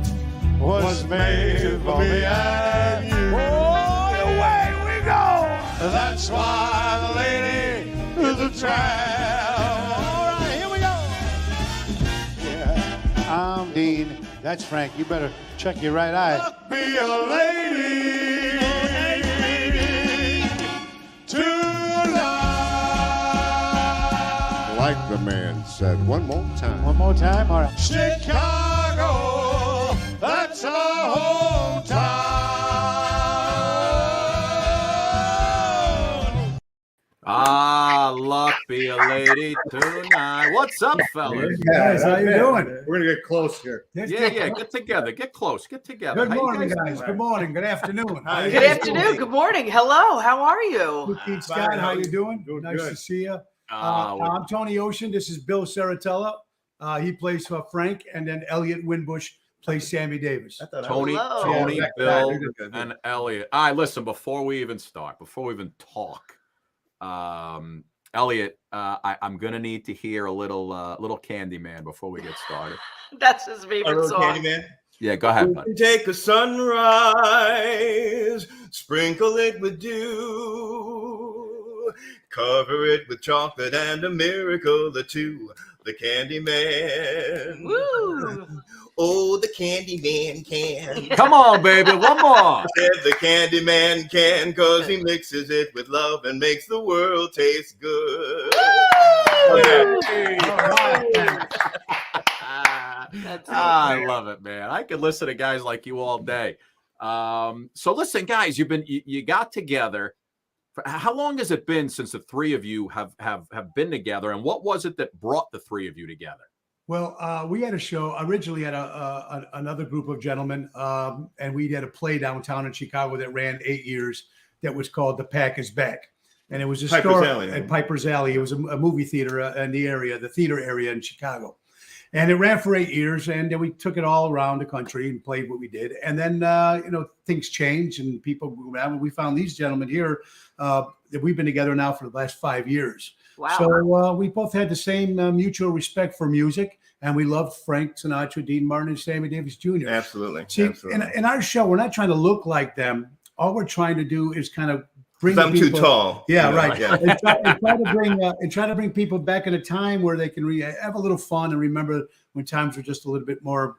was made for me and you. Oh, away we go. That's why the lady is a tramp. All right, here we go. Yeah, I'm Dean. That's Frank. You better check your right eye. Be a lady. Like the man said, one more time. One more time, all right. Chicago, that's our hometown. Luck be a lady tonight. What's up, fellas? Guys, how you doing? We're gonna get close here. Yeah. Get together. Get close. Get together. Good morning, guys. Good morning. Good afternoon. Good afternoon. Good morning. Hello. How are you? Pete Scott, how you doing? Nice to see you. I'm Tony Ocean. This is Bill Saratella. He plays for Frank, and then Elliot Wimbush plays Sammy Davis. Tony, Bill, and Elliot. All right, listen, before we even talk, Elliot, I'm going to need to hear a little Candyman before we get started. That's his favorite song. Candyman? Yeah, go ahead, buddy. Take a sunrise, sprinkle it with dew, cover it with chocolate and a miracle or two. The the candy man. Woo! Oh, the candy man can. Come on, baby, one more. Said the candy man can, cause he mixes it with love and makes the world taste good. I love it, man. I could listen to guys like you all day. So listen, guys, you got together. How long has it been since the three of you have been together, and what was it that brought the three of you together? Well, we had a show originally at another group of gentlemen, and we had a play downtown in Chicago that ran 8 years. That was called "The Pack Is Back," and it was a story at Piper's Alley. It was a movie theater in the area, the theater area in Chicago, and it ran for 8 years. And then we took it all around the country and played what we did. And then things changed and people moved around. We found these gentlemen here that we've been together now for the last 5 years. Wow. So we both had the same mutual respect for music, and we loved Frank Sinatra, Dean Martin, and Sammy Davis Jr. Absolutely. See, Absolutely. In our show, we're not trying to look like them. All we're trying to do is kind of bring I'm people, too tall. Yeah, Yeah, right. yeah. And try to bring people back in a time where they can have a little fun and remember when times were just a little bit more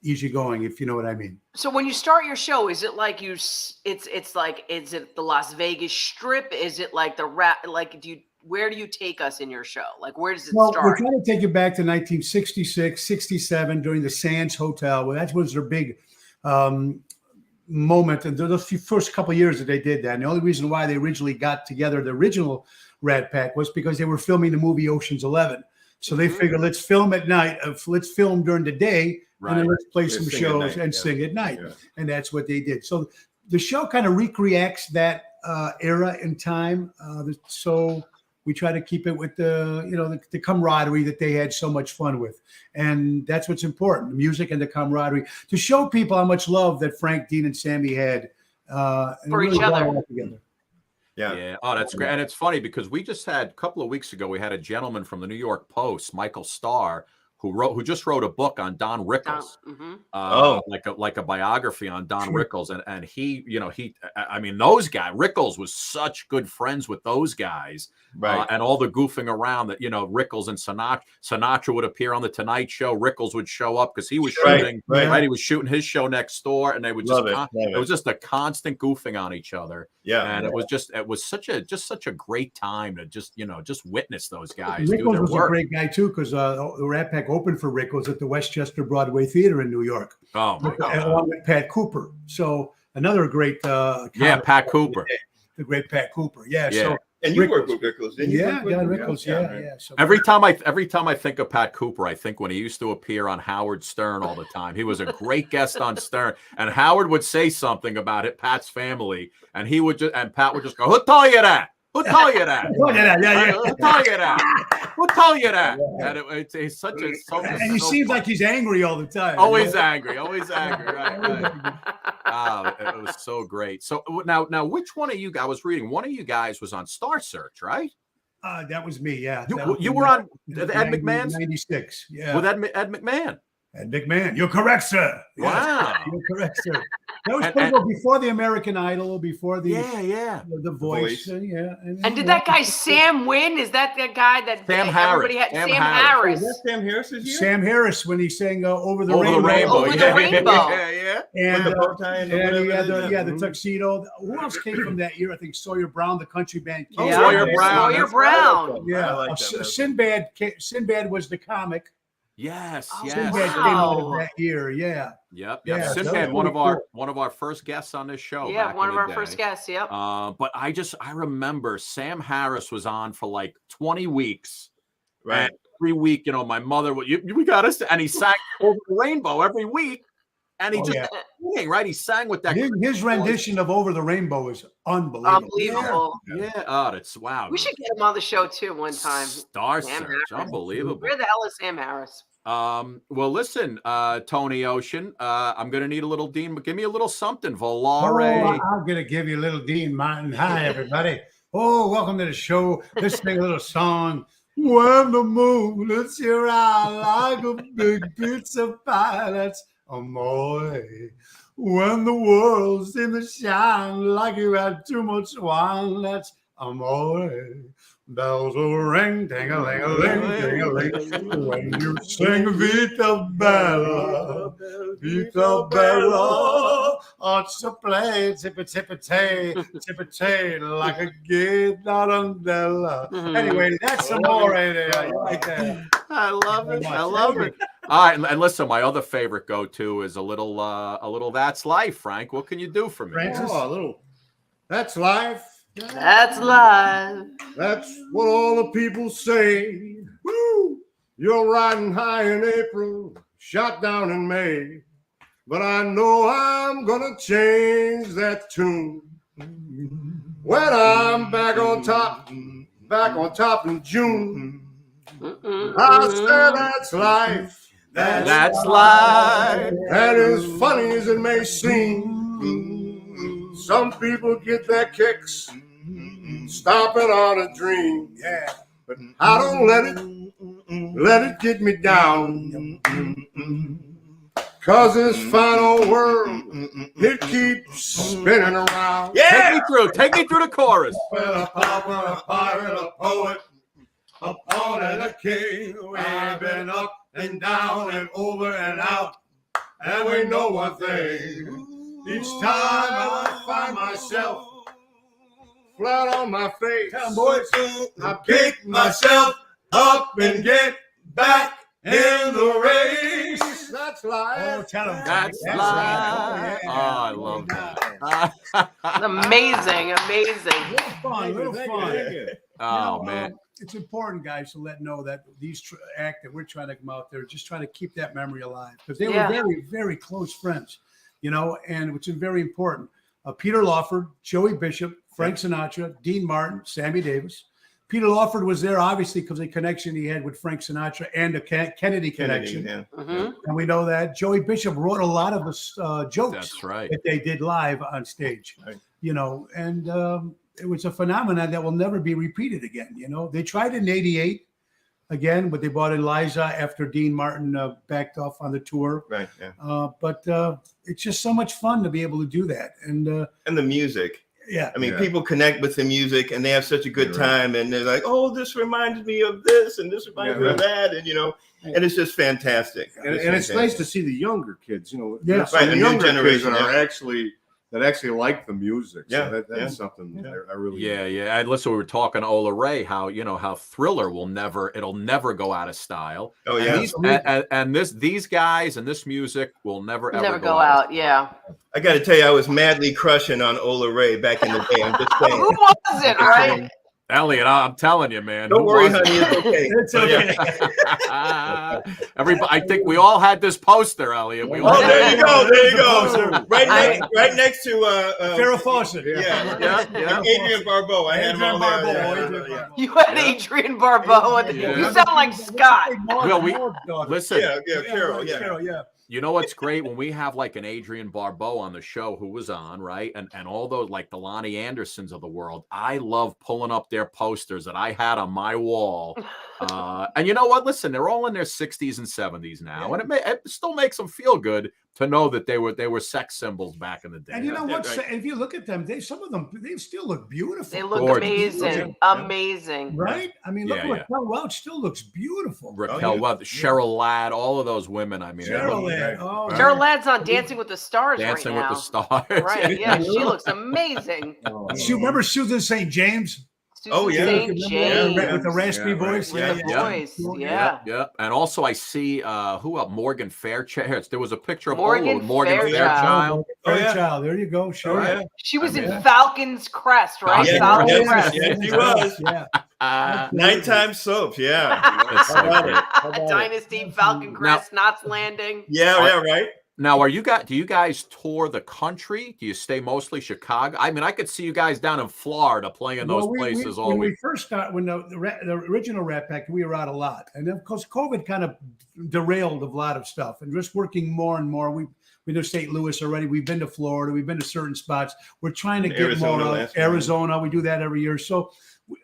easygoing, if you know what I mean. So when you start your show, is it like is it the Las Vegas Strip? Is it like where do you take us in your show? Like, where does it Well, start? we're trying to take you back to 1966, 67 during the Sands Hotel. Well, that was their big moment. And the first couple of years that they did that. And the only reason why they originally got together, the original Rat Pack, was because they were filming the movie Ocean's 11. So they figured, let's film at night. Let's film during the day, and then let's play some shows and sing at night. Yeah. And that's what they did. So the show kind of recreates that era in time. So we try to keep it with the camaraderie that they had so much fun with. And that's what's important, the music and the camaraderie, to show people how much love that Frank, Dean, and Sammy had for each other. Together. Yeah. Oh, that's great. And it's funny because we just had a couple of weeks ago, we had a gentleman from the New York Post, Michael Starr, who just wrote a book on Don Rickles, like a biography on Don Rickles, and I mean, those guys, Rickles was such good friends with those guys, right? And all the goofing around that Rickles and Sinatra would appear on the Tonight Show. Rickles would show up because he was shooting, right? He was shooting his show next door, and they would just it was just a constant goofing on each other. Yeah, and it was such a great time to just witness those guys. Rickles was a great guy too, because the Rat Pack opened for Rickles at the Westchester Broadway Theater in New York. Oh my God! Along with Pat Cooper. So another great Pat Cooper, the great Pat Cooper. Yeah. So and you worked with Rickles, didn't you? Yeah, Rickles. Yeah. So every time I think of Pat Cooper, I think when he used to appear on Howard Stern all the time. He was a great guest on Stern, and Howard would say something about Pat's family, and Pat would just go, "Who told you that? Who told you that? Who told you that? Who told you that?" And it's such a and he seems like he's angry all the time. Always angry. Right. It was so great. So now, which one of you? I was reading. One of you guys was on Star Search, right? That was me. Yeah. You were on Ed McMahon's 96. Yeah. With Ed McMahon. Ed McMahon, you're correct, sir. Wow, you're correct, sir. That was before the American Idol, before the the Voice. And did that guy Sam win? Is that the guy that Sam everybody Harris? had? Sam Harris. Is that Sam Harris is here? Sam Harris when he sang "Over the Rainbow." Over the Rainbow. Yeah. And with the bow tie and he had the tuxedo. Who else came from that year? I think Sawyer Brown, the country band. Sawyer Brown. Sawyer Brown. Yeah. Like that. Sinbad was the comic. Yes. Sinbad came out of that year. Yeah. Yep. Yeah, Sinbad, one of our first guests on this show. Yeah, one of our first guests. Yep. But I remember Sam Harris was on for like 20 weeks. Right. And every week, my mother would, we got us, and he sang Over the Rainbow every week. And he sang, right? He sang with that. His rendition of Over the Rainbow is unbelievable. Unbelievable. Yeah. Oh, that's wow. We should get him on the show too one time. Star Search. Unbelievable. Where the hell is Sam Harris? Well, listen, Tony Ocean, I'm going to need a little Dean, but give me a little something. Ola Ray. I'm going to give you a little Dean Martin. Hi, everybody. Welcome to the show. Let's sing a little song. When the moon hits your eye like a big pizza pie, that's amore. When the world seems to shine like you had too much wine, that's I'm alright. Bells will ring, ding-a-ling-a-ling, ding-a-ling. When you sing Vita Bella, Vita Bella, it's a play, tippy-tippy-tay, tippy-tay, like a gay tarantella. Anyway, that's some more right there. You like that? I love it. I love it. All right, and listen, my other favorite go-to is a little That's Life, Frank. What can you do for me? Francis? Oh, a little. That's life. That's live. That's what all the people say. Woo! You're riding high in April, shot down in May. But I know I'm gonna change that tune when I'm back on top in June. I said that's life. That's life. And as funny as it may seem, some people get their kicks stomping on a dream. Yeah, but I don't let it get me down. 'Cause this fine old world, it keeps spinning around. Yeah! Take me through the chorus. Well, a pauper, a pirate, a poet, a pawn and a king. We've been up and down and over and out. And we know one thing. Each time I find myself flat on my face, I pick myself up and get back in the race. That's life. Oh, tell him. That's life. Oh, I love that. Amazing. Little fun. Oh, man. It's important, guys, to let know that these act that we're trying to come out there, just trying to keep that memory alive, because they were very, very close friends, and which is very important. Peter Lawford, Joey Bishop, Frank Sinatra, Dean Martin, Sammy Davis. Peter Lawford was there, obviously, because of the connection he had with Frank Sinatra and the Kennedy connection. And we know that. Joey Bishop wrote a lot of the jokes That's right. that they did live on stage, and it was a phenomenon that will never be repeated again. They tried in '88 again, but they brought in Liza after Dean Martin backed off on the tour. Right. Yeah. But it's just so much fun to be able to do that. And the music. Yeah. I mean, people connect with the music and they have such a good time, and they're like, oh, this reminds me of this and this reminds me of that. And, and it's just fantastic. And it's nice to see the younger kids, Right, the a new younger kids generation, that are actually like the music. Yeah, So that's something I really Yeah. And listen, we were talking to Ola Ray, how Thriller it'll never go out of style. Oh, yeah. And these guys and this music will never go out. Yeah. I got to tell you, I was madly crushing on Ola Ray back in the day. I'm just saying. Who was it, right? Elliot, I'm telling you, man. Don't worry, honey. It's okay. It's okay. Everybody, I think we all had this poster, Elliot. There you go. Right next to Farrah Fawcett. Yeah. Adrian Barbeau. I had him all there. You had Adrian Barbeau. You sound like Scott. Well, listen. Carol. Yeah. You know what's great when we have like an Adrian Barbeau on the show who was on, right? And all those like the Lonnie Andersons of the world. I love pulling up their posters that I had on my wall. And you know what? Listen, they're all in their 60s and 70s now. And it still makes them feel good to know that they were sex symbols back in the day. And you know what? If you look at them, some of them still look beautiful. They look amazing. Right? I mean, look, Raquel Welch still looks beautiful. Raquel Welch, Cheryl Ladd, all of those women. I mean, Cheryl Ladd. Cheryl Ladd's on Dancing with the Stars Dancing right now. with the Stars. Right, yeah, she looks amazing. You remember Susan St. James? Susan St. James. With the raspy voice. Yeah. And also I see who else? Morgan Fairchild. There was a picture of Morgan Fairchild. Fairchild. There you go. Sure. Yeah. She was in Falcon's Crest, right? Falcon's Crest. Yes, she was. Nighttime soaps. Yeah. Dynasty, Falcon Crest, Knots Landing. Yeah, right. Now, do you guys tour the country? Do you stay mostly Chicago? I mean, I could see you guys down in Florida playing in those places all week. When we first started, when the original Rat Pack, we were out a lot. And then, of course, COVID kind of derailed a lot of stuff. And just working more and more, we know St. Louis already. We've been to Florida. We've been to certain spots. We're trying to get more out. Arizona. We do that every year. So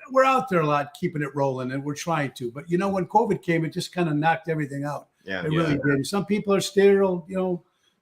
we're out there a lot, keeping it rolling, and we're trying to. But, when COVID came, it just kind of knocked everything out. Yeah, it really did. Some people are sterile,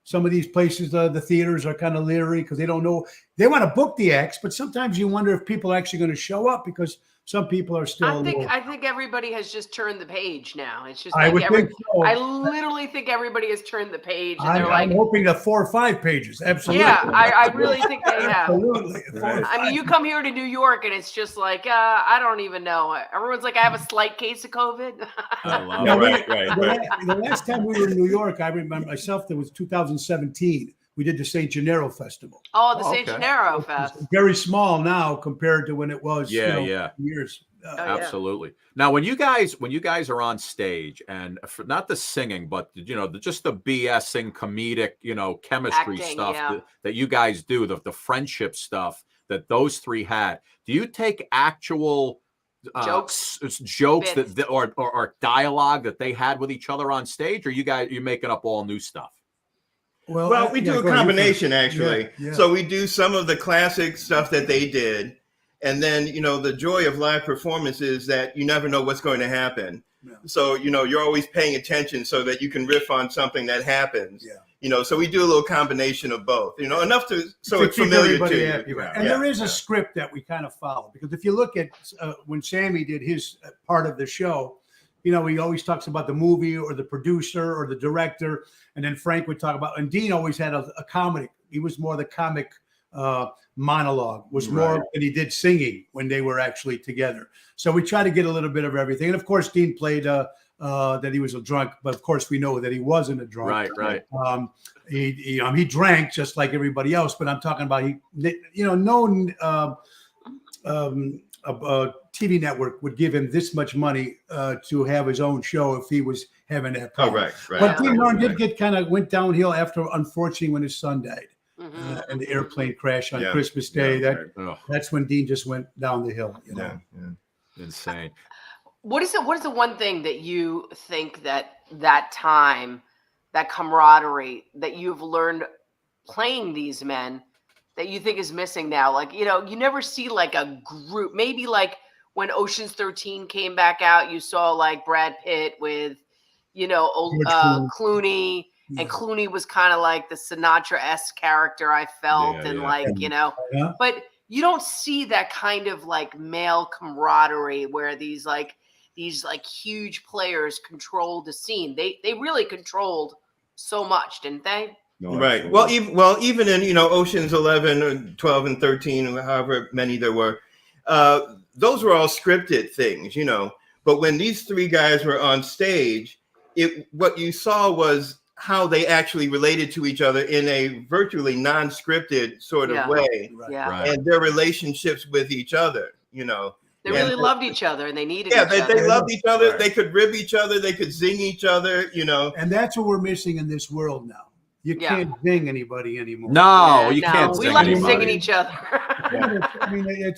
some of these places, the theaters are kind of leery because they don't know. they want to book the acts, but sometimes you wonder if people are actually going to show up because some people are still. I think everybody has just turned the page now. It's just I like would think so. I literally think everybody has turned the page, and they're I'm like, hoping the 4 or 5 pages. Absolutely. yeah, I really think they have. Absolutely. I mean, you come here to New York, and it's just like, I don't even know. Everyone's like, I have a slight case of COVID. The last time we were in New York, I remember myself. That was 2017. We did the St. Gennaro Festival. Oh, the St. Gennaro Fest. Very small now compared to when it was. Years. Absolutely. Now, when you guys are on stage, and not the singing, but just the BSing comedic, chemistry Acting, stuff that you guys do, the friendship stuff that those three had. Do you take actual jokes that or dialogue that they had with each other on stage, or you're making up all new stuff? Well, we do a combination, actually. Yeah. So we do some of the classic stuff that they did. And then, the joy of live performance is that you never know what's going to happen. Yeah. So, you're always paying attention so that you can riff on something that happens. Yeah. So we do a little combination of both, enough so it's familiar to you. Happy, right? And there is a script that we kind of follow, because if you look at when Sammy did his part of the show, he always talks about the movie or the producer or the director. And then Frank would talk about, and Dean always had a comedy. He was more the comic monologue, was more than he did singing when they were actually together. So we try to get a little bit of everything. And of course, Dean played that he was a drunk, but of course we know that he wasn't a drunk. Right. He drank just like everybody else, but I'm talking about a TV network would give him this much money to have his own show if he was having that problem. Oh, right. But Dean Martin did went downhill after, unfortunately, when his son died. And the airplane crash on Christmas Day. That's when Dean just went down the hill. Insane. What is the one thing that you think that time, that camaraderie that you've learned playing these men that you think is missing now? Like, you never see like a group, maybe like when Ocean's 13 came back out, you saw like Brad Pitt with, Clooney. And Clooney was kind of like the Sinatra-esque character, I felt, but you don't see that kind of like male camaraderie where these huge players controlled the scene. They really controlled so much, didn't they? No, right. Well, even in Ocean's 11 or 12 and 13, or however many there were, those were all scripted things, But when these three guys were on stage, what you saw was how they actually related to each other in a virtually non-scripted sort of way, and their relationships with each other, They really loved each other, and they needed each other. They loved each other. Right. They could rib each other. They could zing each other, And that's what we're missing in this world now. You can't zing anybody anymore. No, you can't we zing like anybody. singing each other.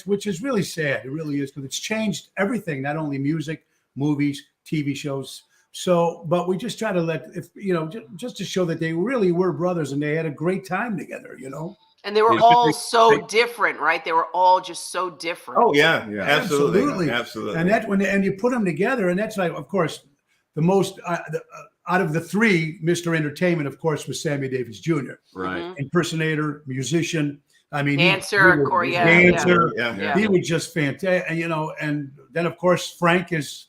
Which is really sad. It really is, because it's changed everything, not only music, movies, TV shows. So, but we just try to just to show that they really were brothers and they had a great time together, And they were all so different, right? They were all just so different. Oh yeah, absolutely. And you put them together, and that's like, of course, the most out of the three, Mr. Entertainment, of course, was Sammy Davis Jr. Right, impersonator, musician. I mean, dancer. He was just fantastic, and then of course Frank was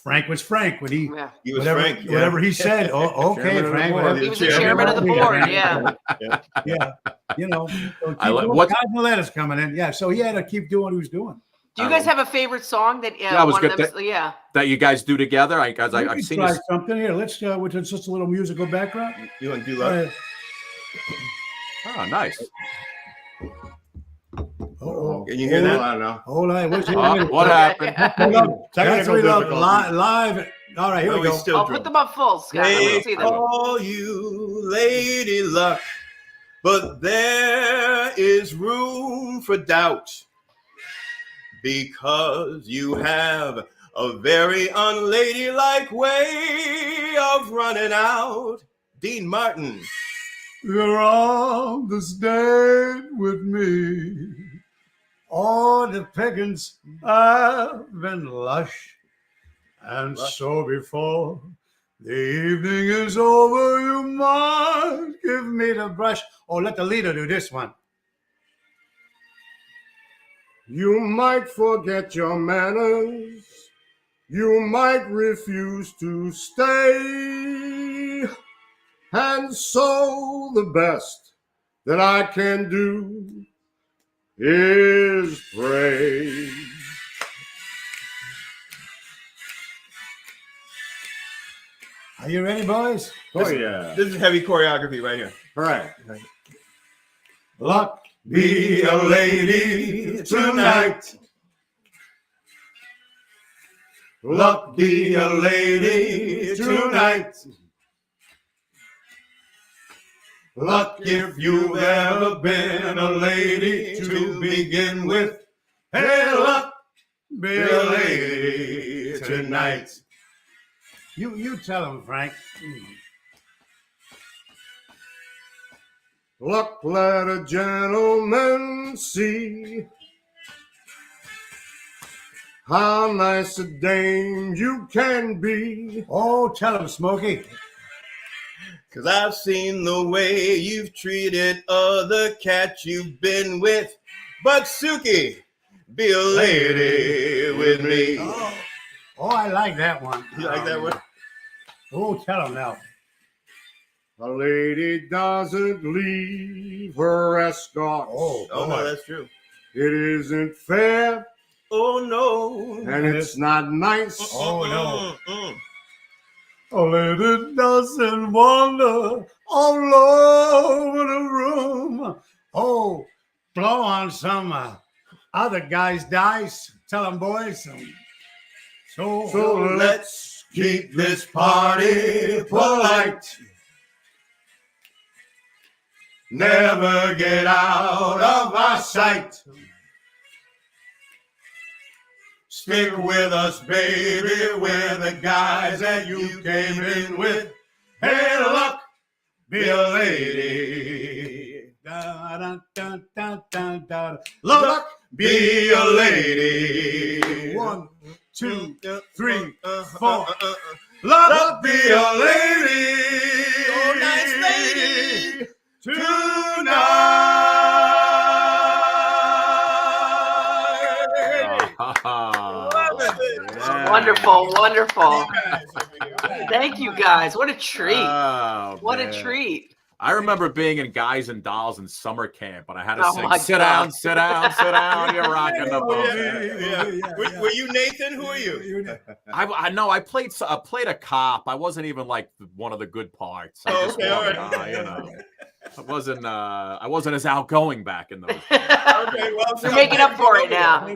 Frank when he was Frank. Whatever he said. Oh, okay, Frank. He was the chairman of the board. Yeah. God let us coming in. Yeah. So he had to keep doing what he was doing. Do you guys have a favorite song that? That you guys do together. I've seen try something here. Let's with just a little musical background. You want to do that? Oh, nice. Oh, can you hear that? I don't know. Hold on. What happened? Live. All right, here we go. I'll put them up full, Scott. They call you Lady Luck, but there is room for doubt, because you have a very unladylike way of running out. Dean Martin. You're on the stage with me. All the pickings have been lush. And so before the evening is over, you must give me the brush. Oh, let the leader do this one. You might forget your manners. You might refuse to stay. And so the best that I can do is pray. Are you ready, boys? Oh, yeah. This is heavy choreography right here. All right. Luck be a lady tonight. Luck be a lady tonight. Luck if you've ever been a lady to begin with. Hey, luck be a lady tonight. You tell him, Frank. Luck, let a gentleman see how nice a dame you can be. Oh, tell him, Smokey. 'Cause I've seen the way you've treated other cats you've been with. But Suki, be a lady with me. Oh, I like that one. You like that one? Oh, tell him now. A lady doesn't leave her escort. Oh no, that's true. It isn't fair. Oh no. And it's not nice. Oh no. A lady doesn't wander all over the room. Oh, blow on some other guy's dice. Tell them, boys. So let's keep this party polite. Never get out of our sight. Stick with us, baby. We're the guys that you came in with. Hey, luck, be a lady. Da, da, da, da, da, da. Luck, be a lady. 1, 2, 3, 4. Luck, be a lady. Oh, nice lady. Wonderful, wonderful. Thank you guys. What a treat. What a treat. I remember being in Guys and Dolls in summer camp, and I had to Oh sing, my sit God. down, sit down, sit down. You're rocking the boat. Were you Nathan? Who are you? I know I played a cop. I wasn't even like one of the good parts. I just okay, all wasn't, right. you know, I wasn't as outgoing back in those days. Okay, well, You're making up for it now.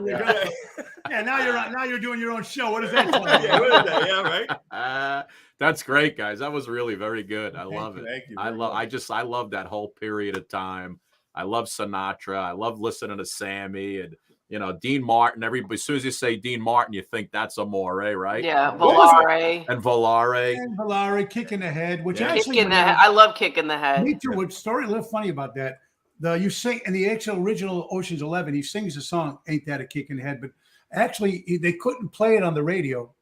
Yeah, now you're doing your own show. What is that for? Yeah, what is that? Yeah, right. That's great, guys. That was really very good. I love it. Thank you. I love that whole period of time. I love Sinatra. I love listening to Sammy and Dean Martin. Everybody, as soon as you say Dean Martin, you think that's Amore, right? Yeah, Volare. And Volare. And Volare, Kick in the Head, which Yeah. actually Kick in the head. I love Kick in the Head. me too. What's story a little funny about that? You sing in the actual original Ocean's 11. He sings the song "Ain't That a Kick in the Head," but actually they couldn't play it on the radio,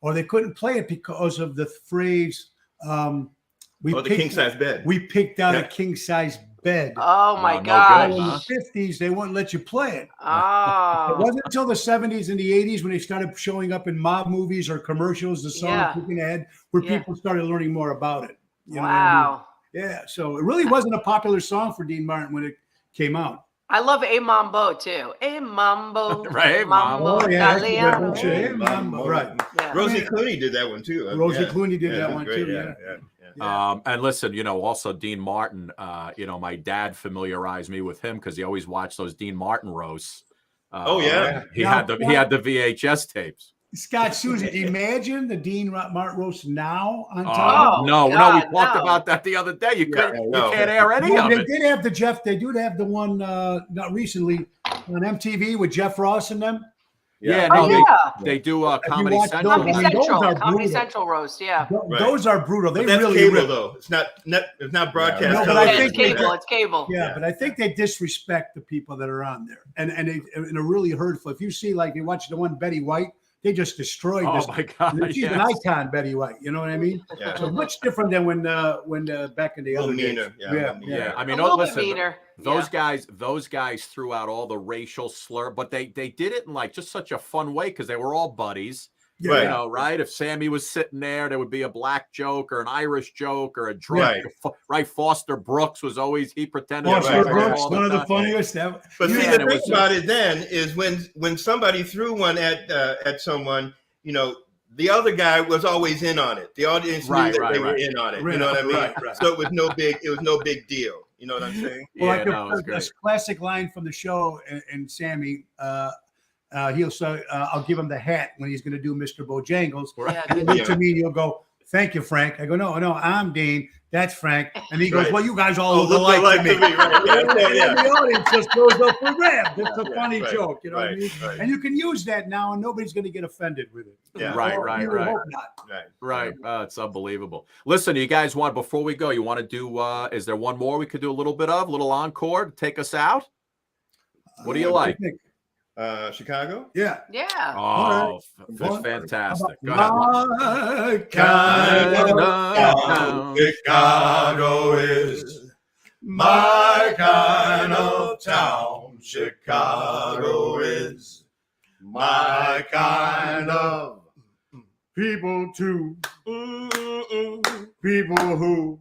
or they couldn't play it because of the phrase. The king size bed. We picked out a king size bed. Oh my no gosh. good, In huh? the 50s, they wouldn't let you play it. It Oh. wasn't until the 70s and the 80s when they started showing up in mob movies or commercials, the song Yeah. "Kick in the Head," where Yeah. people started learning more about it. You know what I mean? Wow. Yeah, so it really wasn't a popular song for Dean Martin when it came out. I love A Mambo too. A Mambo. Right, Mambo. Oh, yeah, that's a good Italiano. one, too. Hey, Mambo, right. Yeah. Rosie Clooney did that one too. Rosie Yeah. Clooney did that Yeah, one great. too. Yeah, Yeah. yeah. And listen, also Dean Martin, my dad familiarized me with him because he always watched those Dean Martin roasts. Oh, yeah. He had the VHS tapes. Scott Susan, imagine the Dean Martin roast now on Oh, time. no, God, we talked no. about that the other day. You Yeah, couldn't, no. you can't air any Well, of they it. did have they do have the one not recently on MTV with Jeff Ross and them. Yeah, Oh, no, yeah. they do you Comedy watch Central. Comedy I mean, those Central. are Comedy brutal. Central roast. Yeah. Those are brutal. They But that's really cable rip. though. It's not broadcast. No, but I Yeah, television. it's cable. It's cable. Yeah, but I think they disrespect the people that are on there, and in a really hurtful. If you see, like, you watch the one Betty White, they just destroyed Oh this. my God! She's an icon, Betty White. You know what I mean? Yeah. So much different than when back in the A little other meaner. days. Yeah. I mean, A little bit listen, meaner. those guys threw out all the racial slur, but they did it in like just such a fun way because they were all buddies. Yeah. You know, right? If Sammy was sitting there would be a black joke or an Irish joke or a drunk. Right. Foster Brooks was always, he pretended. Foster Brooks, all one of the time. funniest. But see, the thing about it then is when somebody threw one at someone, you know, the other guy was always in on it. The audience knew that they were in on it. You know what I mean? Right. So it was no big deal. You know what I'm saying? Well, this classic line from the show, and Sammy, he'll say, I'll give him the hat when he's going to do Mr. Bojangles. He'll look to me and he'll go, "Thank you, Frank." I go, no, I'm Dean. That's Frank. And he goes, "Well, you guys all look alike to me." Right. And the audience just goes up for grabs. It's a funny joke, you know what I mean? Right. And you can use that now, and nobody's going to get offended with it. Yeah. Right. You would hope not. Right. It's unbelievable. Listen, you guys want, before we go, you want to do, is there one more we could do a little bit of, a little encore to take us out? What do you like? Chicago? Yeah. Oh, that's fantastic. Go My kind of town, Chicago is. My kind of town, Chicago is. My kind of people too. People who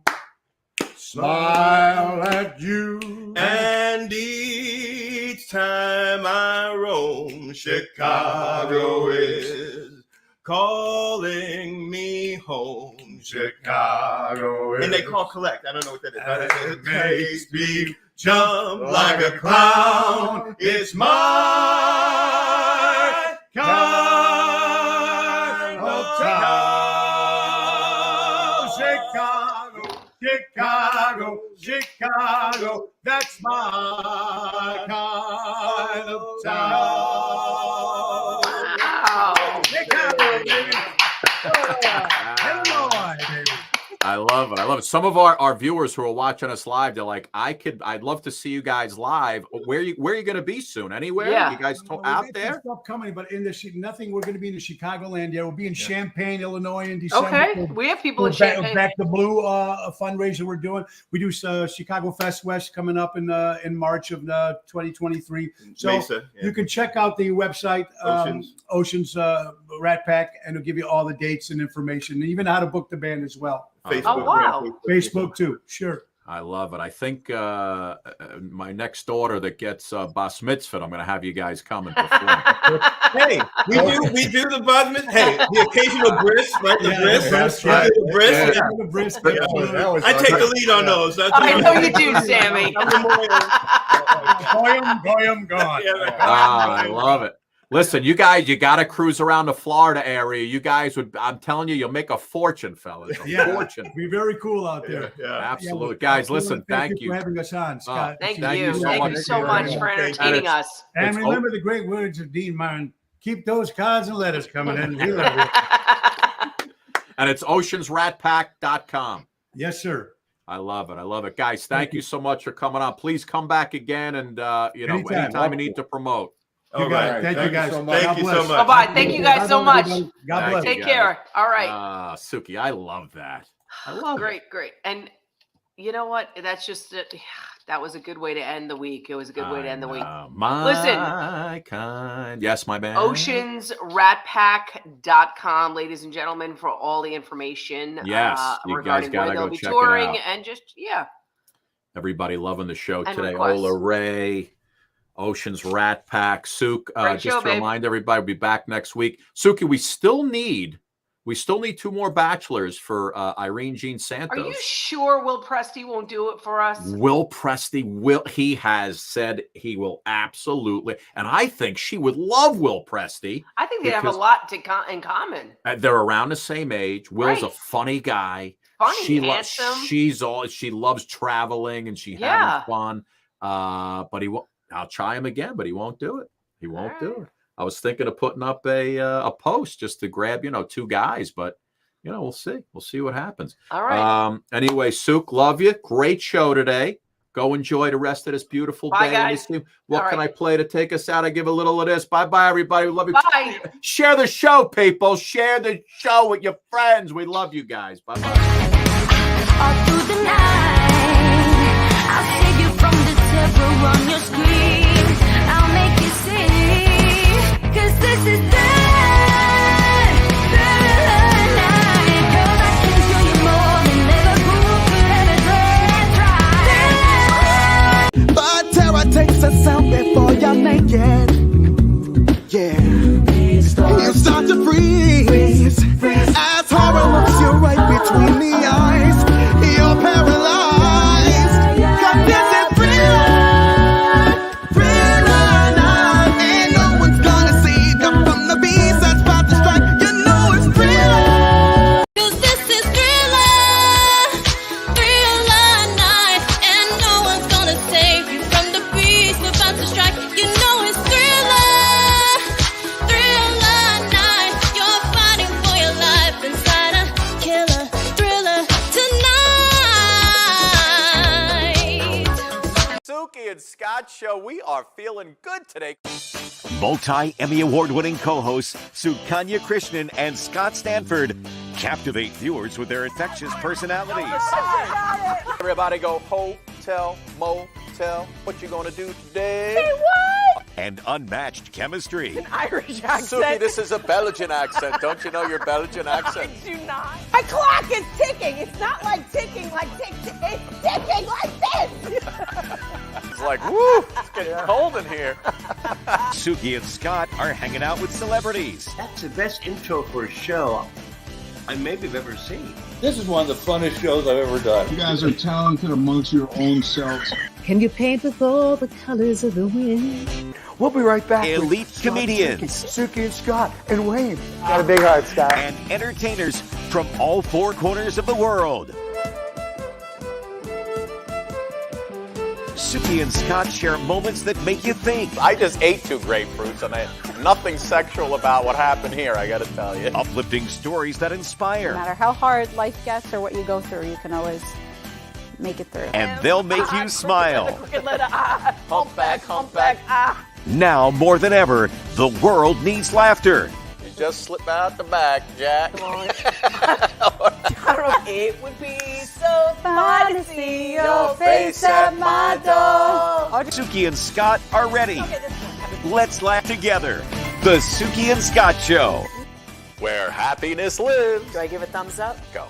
smile at you. And each time I roam, Chicago is calling me home. Chicago is. And they call collect. I don't know what that is. It makes me jump like a clown. It's my kind of town. Chicago, that's my kind of town. Wow. Chicago, baby. I love it. Some of our viewers who are watching us live, they're like, I'd love to see you guys live. Where are you going to be soon? Anywhere? Yeah. You guys out there? Stuff coming, but in nothing. We're going to be in the Chicagoland area. We'll be in Champaign, Illinois in December. Okay, we have people in Champaign. Back the Blue fundraiser we're doing. We do Chicago Fest West coming up in March of 2023. So Mesa, you can check out the website Oceans Rat Pack, and it'll give you all the dates and information, and even how to book the band as well. Facebook, oh wow! Facebook too, sure. I love it. I think my next daughter that gets bas mitzvah, I'm going to have you guys come and perform. Hey, we do the bas mitzvah. Hey, the occasional bris, right? The bris, that's right. The bris. That was I take the lead on those. That's I know you do, Sammy. Goyam, gone. I love it. Listen, you guys, you got to cruise around the Florida area. You guys I'm telling you, you'll make a fortune, fellas. A fortune. Be very cool out there. Yeah. Absolutely. Guys, listen, thank you for having us on, Scott. Thank you so much for entertaining us. And remember the great words of Dean Martin. Keep those cards and letters coming in. We love you. And it's oceansratpack.com. Yes, sir. I love it. Guys, thank you so much for coming on. Please come back again and, anytime you need to promote. All right. Thank you, guys. So much. Thank you so much. Bye-bye. Thank you guys so much. God bless. Take care. All right. Suki, I love that. I love it. Great. And you know what? That's just that was a good way to end the week. It was a good way to end the week. My kind. Yes, my man. Oceansratpack.com, ladies and gentlemen, for all the information. Yes, you guys regarding gotta where they'll go be check it touring out. and just Everybody loving the show And today. requests. Ola Ray, Oceans Rat Pack, Suk. Great Just show, to babe. remind everybody, we'll be back next week. Suki, we still need 2 more bachelors for Irene Jean Santos. Are you sure Will Presty won't do it for us? Will Presty he has said he will absolutely, and I think she would love Will Presty. I think they have a because, lot in common. they're around the same age. Will's a funny guy. Funny, handsome. She loves traveling and having fun. But he won't. I'll try him again, but he won't do it. He won't do it. I was thinking of putting up a post just to grab 2 guys, but we'll see. We'll see what happens. All right. Anyway, Suk, love you. Great show today. Go enjoy the rest of this beautiful Bye, day. guys. What All can right. I play to take us out? I give a little of this. Bye-bye, everybody. We love you. Bye. Share the show, people. Share the show with your friends. We love you guys. Bye-bye. All through the night, I'll save you from the terror on your screen. I'll make you see, 'cause this is the night. Girl, I can show you more than ever CROON could ever try. But terror takes us out before you make it. Yeah. You start to freeze as horror looks you right between the eyes. You're paralyzed. 'Cause this is thriller night. And no one's gonna save you from the beast that's about to strike. You know it's thriller. 'Cause this is thriller night. And no one's gonna save you from the beast we're about to strike. You know it's thriller night. You're fighting for your life inside a killer thriller tonight. Suki and Scott Show. We are feeling good today. Multi-Emmy Award-winning co-hosts Sukanya Krishnan and Scott Stanford captivate viewers with their infectious personalities. Everybody go hotel, motel. What you gonna do today? Say what? And unmatched chemistry. Irish accent. Suki, this is a Belgian accent. Don't you know your Belgian accent? I do not. My clock is ticking. It's not like ticking like tick. It's ticking like this. It's like, woo, it's getting cold in here. Suki and Scott are hanging out with celebrities. That's the best intro for a show I maybe have ever seen. This is one of the funnest shows I've ever done. You guys are talented amongst your own selves. Can you paint with all the colors of the wind? We'll be right back. Elite comedians. Suki and Scott and Wayne. Got a big heart, Scott. And entertainers from all four corners of the world. Suki and Scott share moments that make you think. I just ate 2 grapefruits and nothing sexual about what happened here, I gotta tell you. Uplifting stories that inspire. No matter how hard life gets or what you go through, you can always make it through. And they'll make you smile. Humpback. Now more than ever, the world needs laughter. You just slip out the back, Jack. I don't know. It would be so fun to see your face at my door. Suki and Scott are ready. Let's laugh together. The Suki and Scott Show. Where happiness lives. Do I give a thumbs up? Go.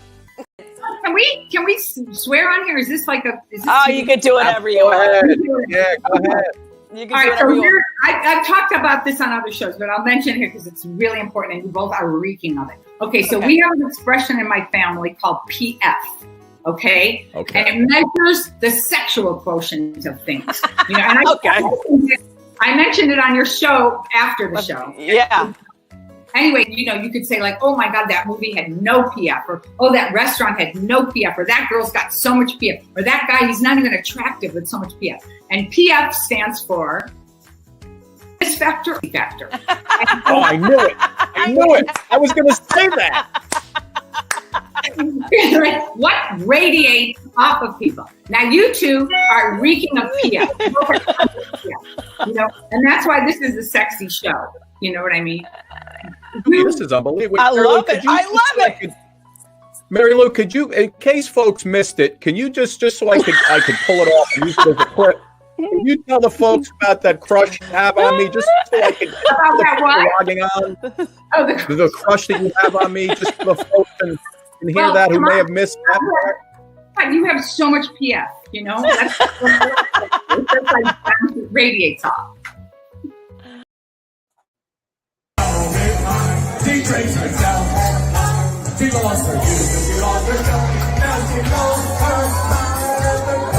Can we swear on here? Is this like a? Is this You can do whatever you want. Yeah, go ahead. You can All do right, so whatever you want. I've talked about this on other shows, but I'll mention it here because it's really important, and you both are reeking of it. Okay, so we have an expression in my family called PF. Okay, and it measures the sexual quotient of things. You know, and I mentioned it on your show after the show. Yeah. Anyway, you know, you could say like, oh my God, that movie had no PF, or oh, that restaurant had no PF, or that girl's got so much PF, or that guy, he's not even attractive with so much PF. And PF stands for this factor. Oh, I knew it. I was going to say that. What radiates off of people? Now you two are reeking of PF. You know, and that's why this is a sexy show. You know what I mean? This is unbelievable. I love it. Mary Lou, could you, in case folks missed it, can you just so I could pull it off and use it as a clip? Can you tell the folks about that crush you have on me, just so I can logging on? Oh, the crush that you have on me, just for the folks can hear that who may have missed that part. God, you have so much PF. You know, that's like it radiates off. She breaks herself. She lost her youth. She lost her joy. Now she knows her mind.